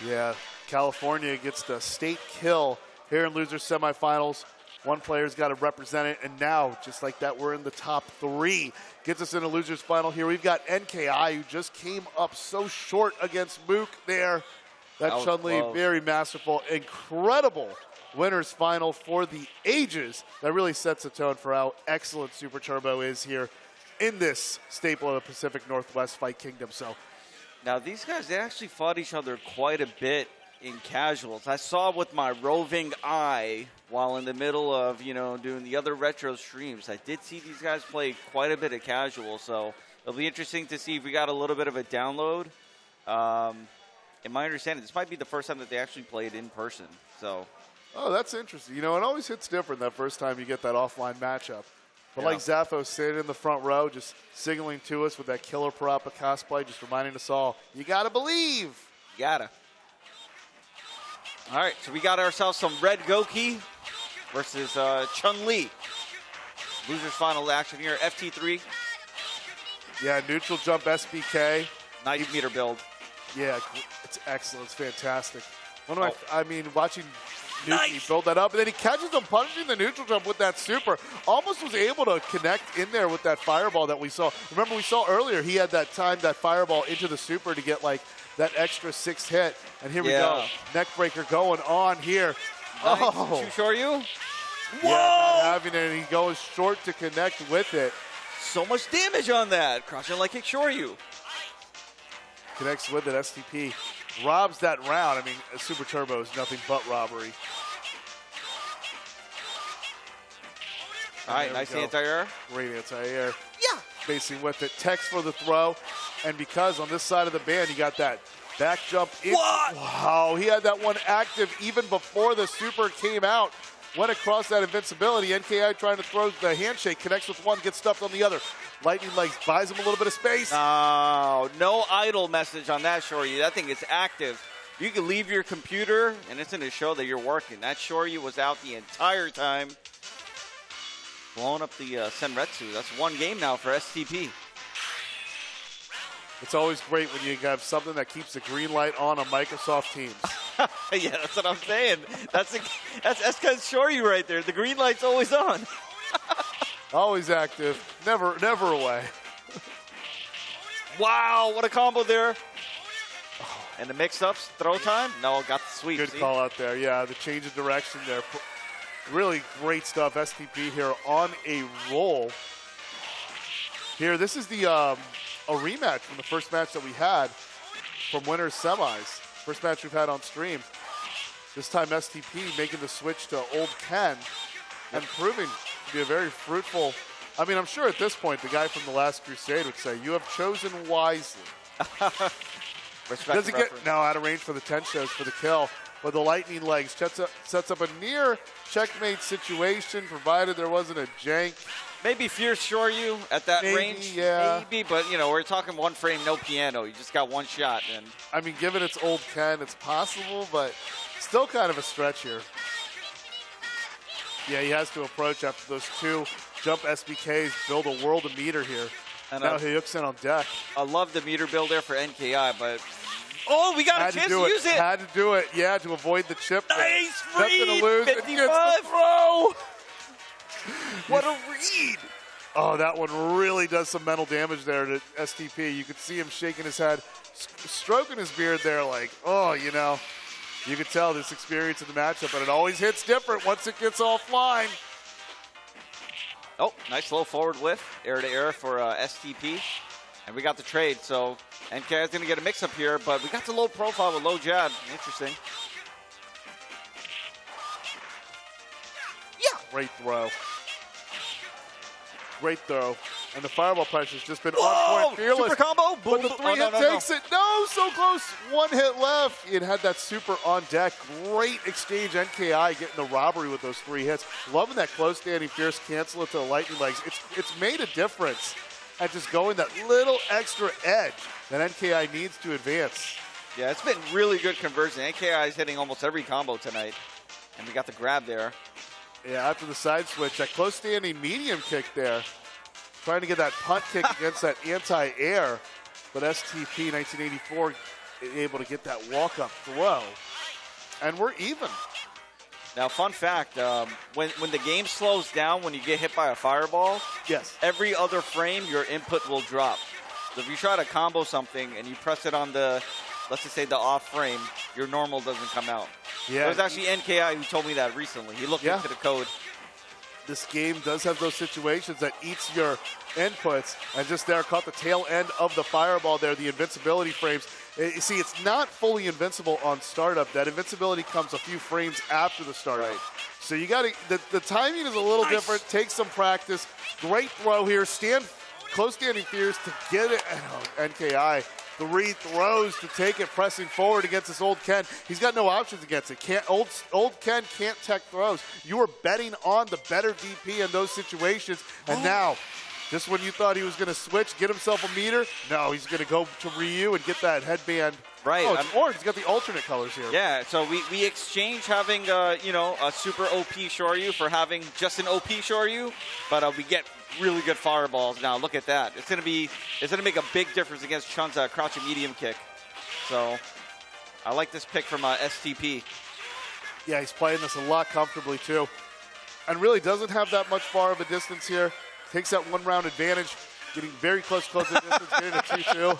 Yeah, California gets the state kill here in losers semifinals. One player's got to represent it, and now, just like that, we're in the top 3. Gets us in a losers final here. We've got NKI, who just came up so short against Mook there. That Chun-Li, very masterful, incredible winners final for the ages. That really sets the tone for how excellent Super Turbo is here in this staple of the Pacific Northwest Fight Kingdom. So now these guys, they actually fought each other quite a bit in casuals. I saw with my roving eye while in the middle of, you know, doing the other retro streams. I did see these guys play quite a bit of casual, so it'll be interesting to see if we got a little bit of a download. In my understanding, this might be the first time that they actually played in person. So, oh, that's interesting. You know, it always hits different that first time you get that offline matchup. But like Zaffo sitting in the front row, just signaling to us with that Killer Parappa cosplay, just reminding us all, you gotta believe. You gotta. All right, so we got ourselves some Red Goki versus Chun Li. Losers final action here, FT3. Yeah, neutral jump SBK. Nice meter build. Yeah, it's excellent. It's fantastic. I mean, watching Nuki build that up, and then he catches him punching the neutral jump with that super. Almost was able to connect in there with that fireball that we saw. Remember, we saw earlier he had that time, that fireball into the super to get like that extra 6th hit. And here we go. Neckbreaker going on here. Nice. Oh. Shoryu. Whoa! Yeah, not having it, and he goes short to connect with it. So much damage on that. Crouching like kick Shoryu. Connects with it, STP. Robs that round. I mean, a Super Turbo is nothing but robbery. All right, nice anti-air. Great anti-air. Yeah. Facing with it. Tex for the throw. And because on this side of the band, you got that back jump in. What? Wow, he had that one active even before the super came out. Went across that invincibility. NKI trying to throw the handshake. Connects with one, gets stuffed on the other. Lightning Legs buys him a little bit of space. No idle message on that Shoryu. That thing is active. You can leave your computer, and it's going to show that you're working. That Shoryu was out the entire time. Blowing up the Senretsu. That's one game now for STP. It's always great when you have something that keeps the green light on Microsoft Teams. Yeah, that's what I'm saying. That's because Shoryu right there. The green light's always on. Always active, never away. Wow, what a combo there. And the mix-ups, throw time? No, got the sweep. Good call out there. Yeah, the change of direction there. Really great stuff. STP here on a roll. Here, this is the a rematch from the first match that we had from winners semis. First match we've had on stream. This time STP making the switch to Old Ken and proving to be a very fruitful. I mean, I'm sure at this point the guy from the last Crusade would say, "You have chosen wisely." Does he get out of range for the 10 shows for the kill? But the Lightning Legs sets up a near checkmate situation, provided there wasn't a jank. Maybe Fierce Shoryu at that range. Yeah. Maybe, but you know, we're talking one frame, no piano. You just got one shot. And I mean, given it's Old Ken, it's possible, but still kind of a stretch here. Yeah, he has to approach after those two jump SBKs, build a world of meter here. And now he hooks in on deck. I love the meter build there for NKI, but oh, we got a chance to use it. Had to do it, yeah, to avoid the chip. Nice read. Nothing to lose. 55. Throw. What a read. Oh, that one really does some mental damage there to STP. You could see him shaking his head, stroking his beard there like, oh, you know. You could tell this experience in the matchup, but it always hits different once it gets offline. Oh, nice low forward whiff, air to air for STP. And we got the trade, so NKI is going to get a mix-up here, but we got the low profile with low jab. Interesting. Yeah. Great throw. Great throw. And the fireball punch has just been on point, fearless. Super combo. Boom. But the three-hit takes it. No, so close. One hit left. It had that super on deck. Great exchange. NKI getting the robbery with those 3 hits. Loving that close standing fierce cancel it to the Lightning Legs. It's made a difference at just going that little extra edge that NKI needs to advance. Yeah, it's been really good conversion. NKI is hitting almost every combo tonight. And we got the grab there. Yeah, after the side switch, that close standing medium kick there. Trying to get that punt kick against that anti-air. But STP 1984 able to get that walk-up throw. And we're even. Now, fun fact, when the game slows down when you get hit by a fireball, yes, every other frame your input will drop. So if you try to combo something and you press it on the, let's just say the off frame, your normal doesn't come out. Yeah. It was actually NKI who told me that recently. He looked into the code. This game does have those situations that eats your inputs, and just there caught the tail end of the fireball there, the invincibility frames. You see, it's not fully invincible on startup. That invincibility comes a few frames after the startup. Right. So you got to, the timing is a little different. Take some practice. Great throw here. Close standing fears to get it. NKI. 3 throws to take it, pressing forward against this Old Ken. He's got no options against it. Old Ken can't tech throws. You were betting on the better DP in those situations, and now, just when you thought he was going to switch, get himself a meter, no, he's going to go to Ryu and get that headband Right. Oh, it's orange. He's got the alternate colors here. Yeah, so we exchange having, a super OP Shoryu for having just an OP Shoryu, but we get really good fireballs now. Look at that. It's gonna make a big difference against Chun's crouching medium kick. So I like this pick from STP. Yeah, he's playing this a lot comfortably too, and really doesn't have that much far of a distance here. Takes that 1 round advantage. Getting very close to distance, getting a 2-2.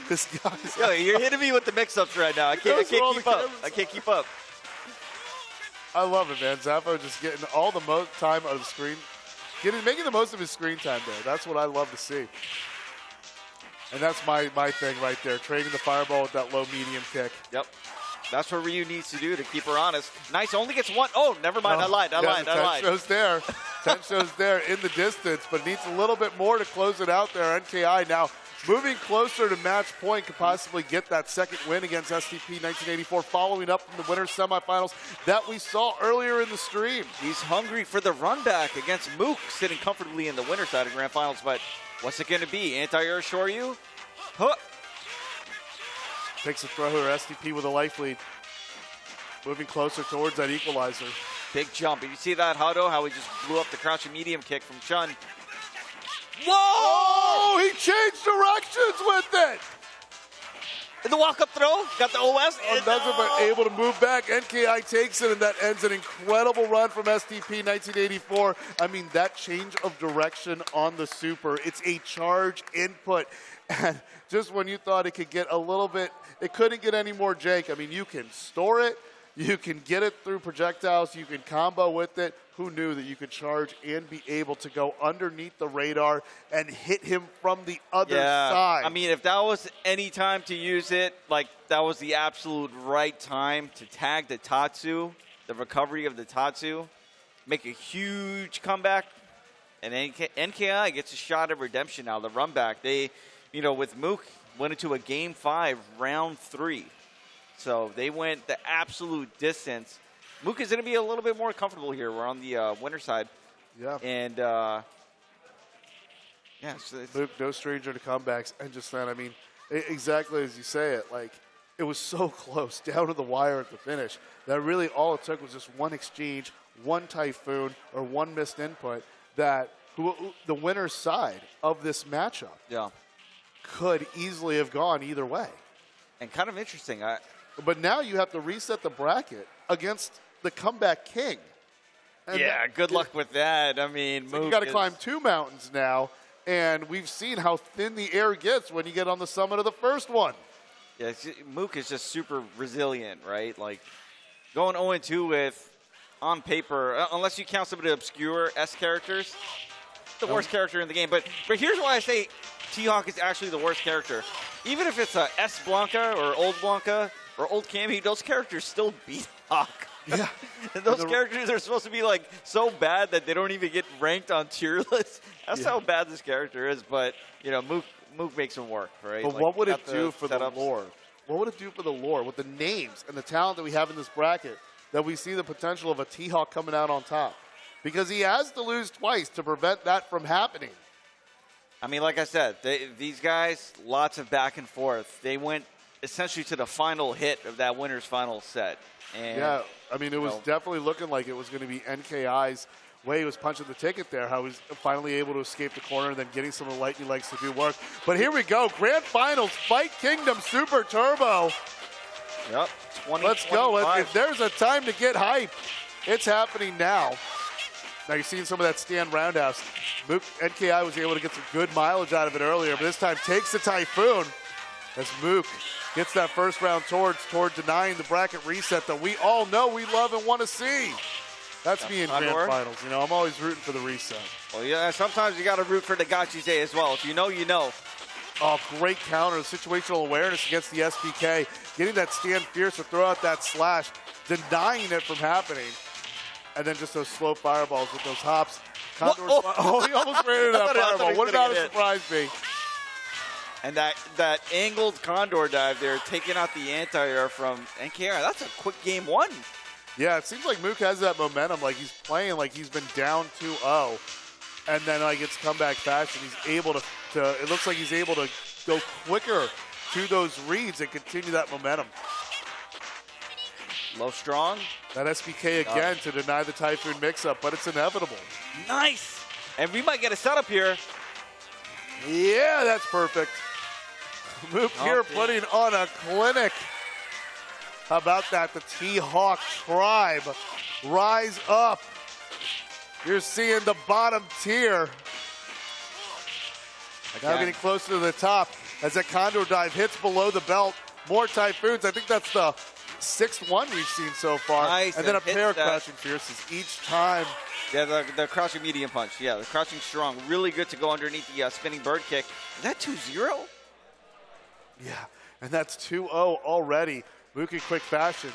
This guy's... Yo, you're hitting me with the mix-ups right now. I can't keep up. I can't keep up. I love it, man. Zaffo just getting all the most time out of the screen. Making the most of his screen time there. That's what I love to see. And that's my thing right there. Trading the fireball with that low-medium kick. Yep. That's what Ryu needs to do to keep her honest. Nice, only gets 1. Oh, never mind. I lied. 10 shows there. 10 shows there in the distance, but needs a little bit more to close it out there. NKI now moving closer to match point, could possibly get that second win against STP 1984, following up from the winner's semifinals that we saw earlier in the stream. He's hungry for the run back against Mook, sitting comfortably in the winner's side of Grand Finals, but what's it going to be? Anti-air Shoryu? Huh. Takes a throw here, STP with a life lead. Moving closer towards that equalizer. Big jump. Did you see that, Hado? How he just blew up the crouching medium kick from Chun. Whoa! Oh, he changed directions with it! And the walk-up throw, got the OS. Doesn't, but able to move back. NKI takes it, and that ends an incredible run from STP 1984. I mean, that change of direction on the super, it's a charge input. And just when you thought it could get a little bit, it couldn't get any more Jake. I mean, you can store it, you can get it through projectiles, you can combo with it. Who knew that you could charge and be able to go underneath the radar and hit him from the other side? I mean, if that was any time to use it, like that was the absolute right time to tag the Tatsu, the recovery of the Tatsu, make a huge comeback, and NKI gets a shot at redemption now, the run back. They, with Mook, went into a Game 5, round 3. So they went the absolute distance. Mook is going to be a little bit more comfortable here. We're on the winner side. Yeah. And, so Mook, no stranger to comebacks. And just then, I mean, exactly as you say it, like, it was so close, down to the wire at the finish, that really all it took was just one exchange, one typhoon, or one missed input, that the winner's side of this matchup could easily have gone either way. And kind of interesting. But now you have to reset the bracket against the comeback king. And good luck with that. I mean, so you got to climb 2 mountains now, and we've seen how thin the air gets when you get on the summit of the first one. Yeah, Mook is just super resilient, right? Like, going 0-2 with, on paper, unless you count some of the obscure S characters, the worst character in the game. But here's why I say THawk is actually the worst character. Even if it's a S Blanca or old Blanca or old Cammy, those characters still beat Hawk. Yeah. And those characters are supposed to be like so bad that they don't even get ranked on tier lists. That's how bad this character is. But, Mook makes him work, right? But like, what would it do for setups. the lore? What would it do for the lore with the names and the talent that we have in this bracket, that we see the potential of a THawk coming out on top? Because he has to lose twice to prevent that from happening. I mean, like I said, these guys, lots of back and forth. They went essentially to the final hit of that winner's final set. And, yeah, I mean, it was definitely looking like it was going to be NKI's way. He was punching the ticket there, how he was finally able to escape the corner and then getting some of the lightning legs to do work. But here we go, Grand Finals, Fight Kingdom Super Turbo. Yep, Let's go. If there's a time to get hype, it's happening now. Now you're seeing some of that stand roundhouse. Mook, NKI was able to get some good mileage out of it earlier, but this time takes the Typhoon as Mook gets that first round toward denying the bracket reset that we all know, we love, and want to see. That's me in Grand Finals. I'm always rooting for the reset. Well, yeah, sometimes you got to root for the Gachize as well. If you know, you know. Oh, great counter. Situational awareness against the SPK. Getting that stand fierce to throw out that slash, denying it from happening. And then just those slow fireballs with those hops. He almost ran into that fireball. Would not have surprised me. And that angled condor dive there, taking out the anti-air from NKR. That's a quick game 1. Yeah, it seems like Mook has that momentum. Like he's playing like he's been down 2-0. And then like it's comeback fashion. He's able to it looks like he's able to go quicker to those reads and continue that momentum. Low strong. That SBK again to deny the Typhoon mix-up, but it's inevitable. Nice. And we might get a setup here. Yeah, that's perfect. Mook here putting on a clinic. How about that? The THawk tribe rise up. You're seeing the bottom tier. Now getting closer to the top as that Condor dive hits below the belt. More Typhoons. I think that's the 6th one we've seen so far. Nice. And then a pair of Crouching Fierces each time. Yeah, the crouching medium punch. Yeah, the crouching strong. Really good to go underneath the spinning bird kick. Is that 2-0? Yeah, and that's 2-0 already. Mook in quick fashion.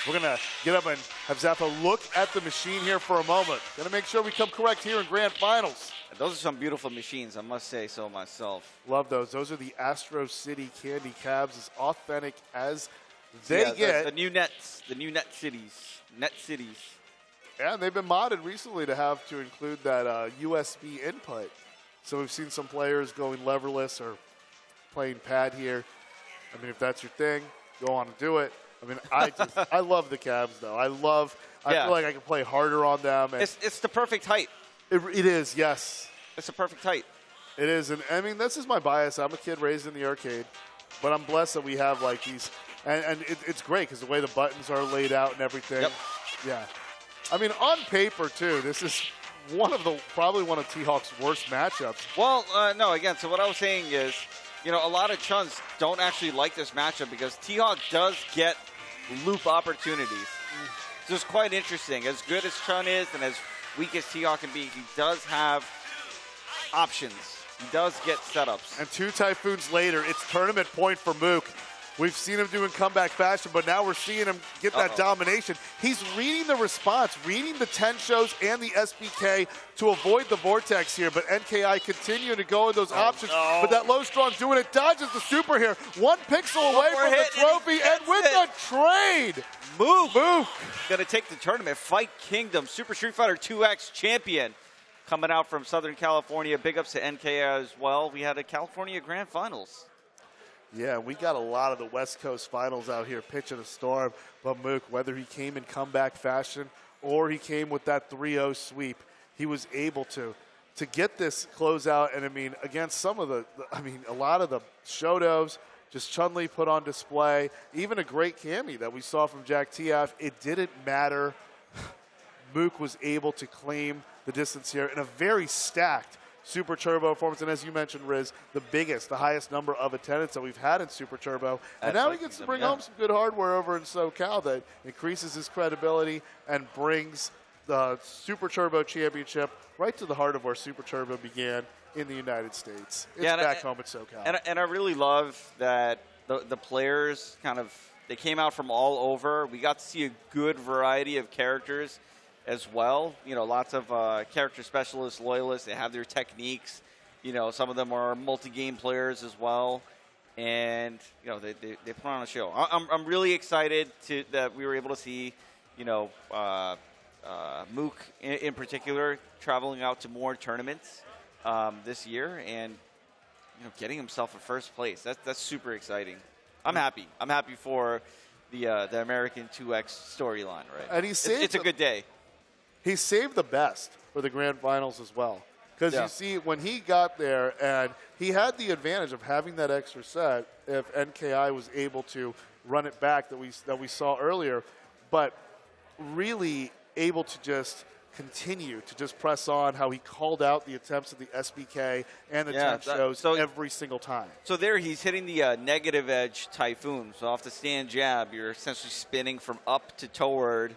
We're going to get up and have Zappa look at the machine here for a moment. Going to make sure we come correct here in grand finals. Those are some beautiful machines, I must say so myself. Love those. Those are the Astro City Candy Cabs, as authentic as they get. The new nets, the new net cities. Yeah, and they've been modded recently to include that USB input. So we've seen some players going leverless or playing pad here. I mean, if that's your thing, go on and do it. I mean, I love the cabs, though. I feel like I can play harder on them. And it's the perfect height. It is, yes. It's the perfect height. It is, and I mean, this is my bias. I'm a kid raised in the arcade, but I'm blessed that we have like these, and it's great because the way the buttons are laid out and everything. Yep. Yeah. I mean, on paper, too, this is probably one of T-Hawk's worst matchups. Well, no, again, so what I was saying is, you know, a lot of Chuns don't actually like this matchup because T-Hawk does get loop opportunities. So it's quite interesting. As good as Chun is and as weak as T-Hawk can be, he does have options. He does get setups. And 2 Typhoons later, it's tournament point for Mook. We've seen him do in comeback fashion, but now we're seeing him get that domination. He's reading the response, reading the 10 shows and the SBK to avoid the vortex here, but NKI continuing to go in those options. But that low strong doing it, dodges the super here. 1 pixel away from the trophy, and with the trade. Mook. Gonna take the tournament. Fight Kingdom, Super Street Fighter 2X champion. Coming out from Southern California. Big ups to NKI as well. We had a California Grand Finals. Yeah, we got a lot of the West Coast finals out here pitching a storm. But Mook, whether he came in comeback fashion or he came with that 3-0 sweep, he was able to get this closeout. And I mean, against some of a lot of the Shotos, just Chun-Li put on display. Even a great Cammy that we saw from Jack Tio. It didn't matter. Mook was able to claim the distance here in a very stacked Super Turbo performance, and as you mentioned, Riz, the highest number of attendance that we've had in Super Turbo. And now he gets to bring home some good hardware over in SoCal that increases his credibility and brings the Super Turbo Championship right to the heart of where Super Turbo began in the United States. It's back home at SoCal. And I really love that the players they came out from all over. We got to see a good variety of characters as well. You know, lots of character specialists, loyalists. They have their techniques. You know, some of them are multi-game players as well. And, you know, they put on a show. I'm really excited that we were able to see, you know, Mook in particular traveling out to more tournaments this year and, you know, getting himself a first place. That's super exciting. I'm happy. I'm happy for the American 2X storyline, right? And it's a good day. He saved the best for the grand finals as well. Because you see, when he got there, and he had the advantage of having that extra set if NKI was able to run it back that we saw earlier, but really able to just continue to just press on, how he called out the attempts of the SBK and the 10 shows every single time. So there he's hitting the negative edge Typhoon. So off the stand jab, you're essentially spinning from up to toward,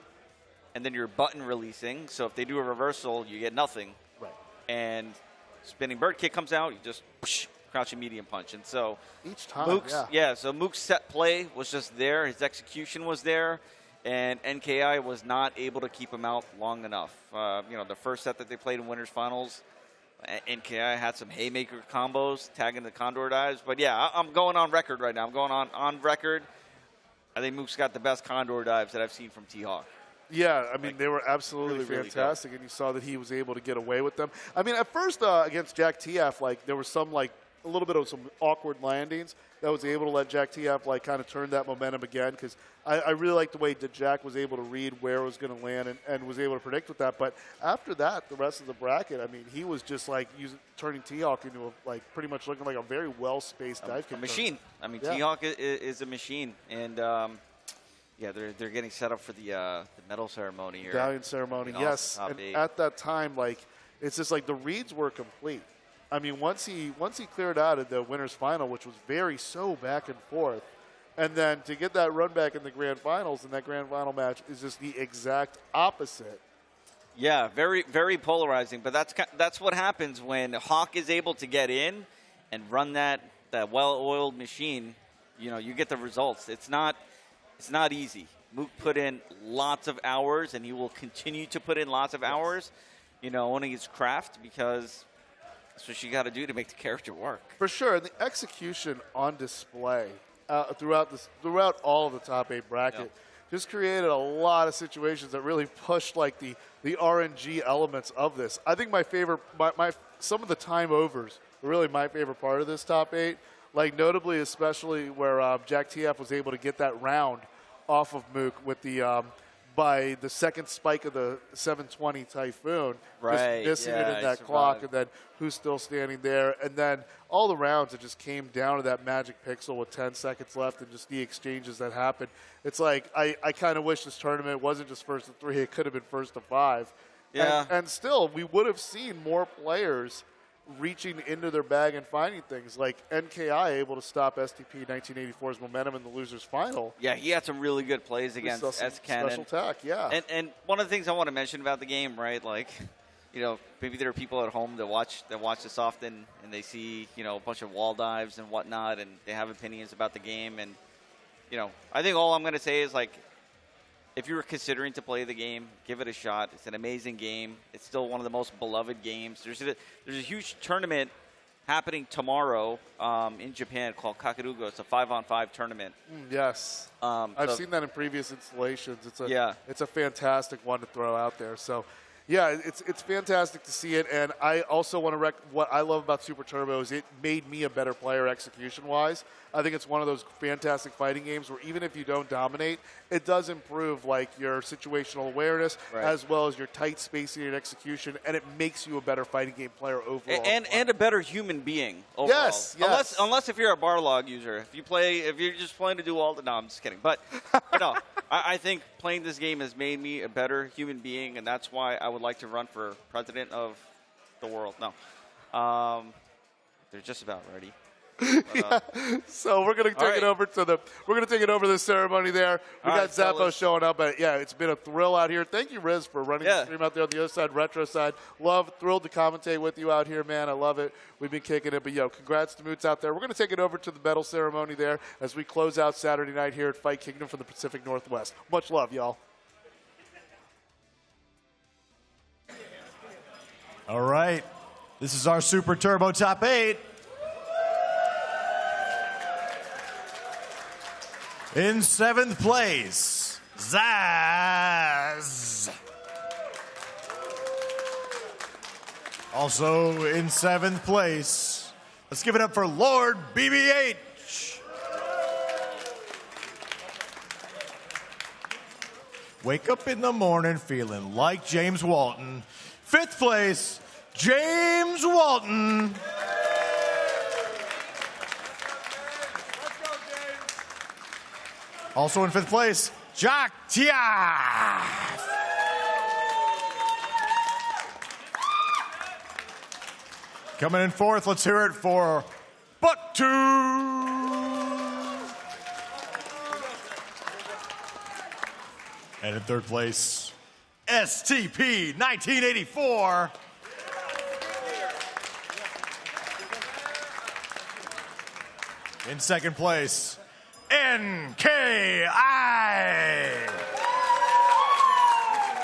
and then you're button releasing. So if they do a reversal, you get nothing. Right. And spinning bird kick comes out, you just whoosh, crouching medium punch. And so each time, so Mook's set play was just there. His execution was there. And NKI was not able to keep him out long enough. You know, the first set that they played in Winners Finals, NKI had some haymaker combos, tagging the Condor dives. But, yeah, I'm going on record right now. I'm going on record. I think Mook's got the best Condor dives that I've seen from THawk. Yeah, I mean, they were absolutely fantastic, and you saw that he was able to get away with them. I mean, at first against Jack Tio, like, there was some, like, a little bit of some awkward landings that was able to let Jack Tio like kind of turn that momentum again, because I really like the way that Jack was able to read where it was going to land and was able to predict with that. But after that, the rest of the bracket, I mean, he was just like turning THawk into pretty much looking like a very well-spaced dive kick. A machine. I mean, yeah. THawk is a machine. And, yeah, they're getting set up for the medal ceremony here. Medallion ceremony, yes. And at that time, like, it's just like the reads were complete. I mean, once he cleared out at the winner's final, which was so back and forth, and then to get that run back in the grand finals, and that grand final match is just the exact opposite. Yeah, very, very polarizing. But that's what happens when Hawk is able to get in and run that well-oiled machine. You know, you get the results. It's not easy. Mook put in lots of hours, and he will continue to put in lots of hours, you know, owning his craft, because that's what you got to do to make the character work. For sure. And the execution on display throughout all of the top 8 bracket just created a lot of situations that really pushed like the RNG elements of this. I think my favorite, some of the time overs were really my favorite part of this top 8. Like notably, especially where Jack Tio was able to get that round off of Mook with the by the second spike of the 720 Typhoon, right? Just missing it in that clock, and then who's still standing there, and then all the rounds it just came down to that magic pixel with 10 seconds left, and just the exchanges that happened. It's like I kind of wish this tournament wasn't just first to 3; it could have been first to 5. Yeah, and still we would have seen more players reaching into their bag and finding things, like NKI able to stop STP 1984's momentum in the losers final. Yeah, he had some really good plays against S-Cannon. Special attack, yeah. And one of the things I want to mention about the game, right, like, you know, maybe there are people at home that watch this often, and they see, you know, a bunch of wall dives and whatnot, and they have opinions about the game. And, you know, I think all I'm going to say is, like, if you were considering to play the game, give it a shot. It's an amazing game. It's still one of the most beloved games. There's a huge tournament happening tomorrow in Japan called Kakerugo. It's a 5-on-5 tournament. Yes. I've seen that in previous installations. It's a fantastic one to throw out there. So, yeah, it's fantastic to see it. And I also want to what I love about Super Turbo is it made me a better player execution-wise. I think it's one of those fantastic fighting games where even if you don't dominate, it does improve like your situational awareness as well as your tight spacing and execution, and it makes you a better fighting game player overall. And a better human being overall. Yes. Unless if you're a Barlog user. If you're just playing to do all the... No, I'm just kidding. But, you know, I think playing this game has made me a better human being, and that's why I would like to run for president of the world. No. They're just about ready. Yeah. So we're gonna take it over to the ceremony there. We got Zappo showing up, but yeah, it's been a thrill out here. Thank you, Riz, for running the stream out there on the other side, retro side. Thrilled to commentate with you out here, man. I love it. We've been kicking it, but congrats to Moots out there. We're gonna take it over to the medal ceremony there as we close out Saturday night here at Fight Kingdom for the Pacific Northwest. Much love, y'all. All right, this is our Super Turbo Top 8. In 7th place, Zast. Also in 7th place, let's give it up for Lord BBH. Wake up in the morning feeling like James Walton. 5th place, James Walton. Also in 5th place, Jack Tio. Coming in 4th, let's hear it for Bucktooth. And in 3rd place, STP 1984. In 2nd place, NKI. I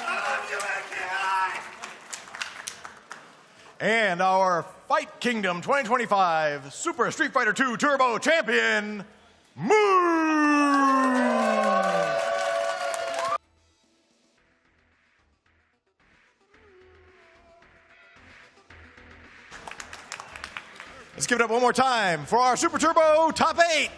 love you, NKI. And our Fight Kingdom 2025 Super Street Fighter II Turbo Champion, Moon. Let's give it up one more time for our Super Turbo Top 8.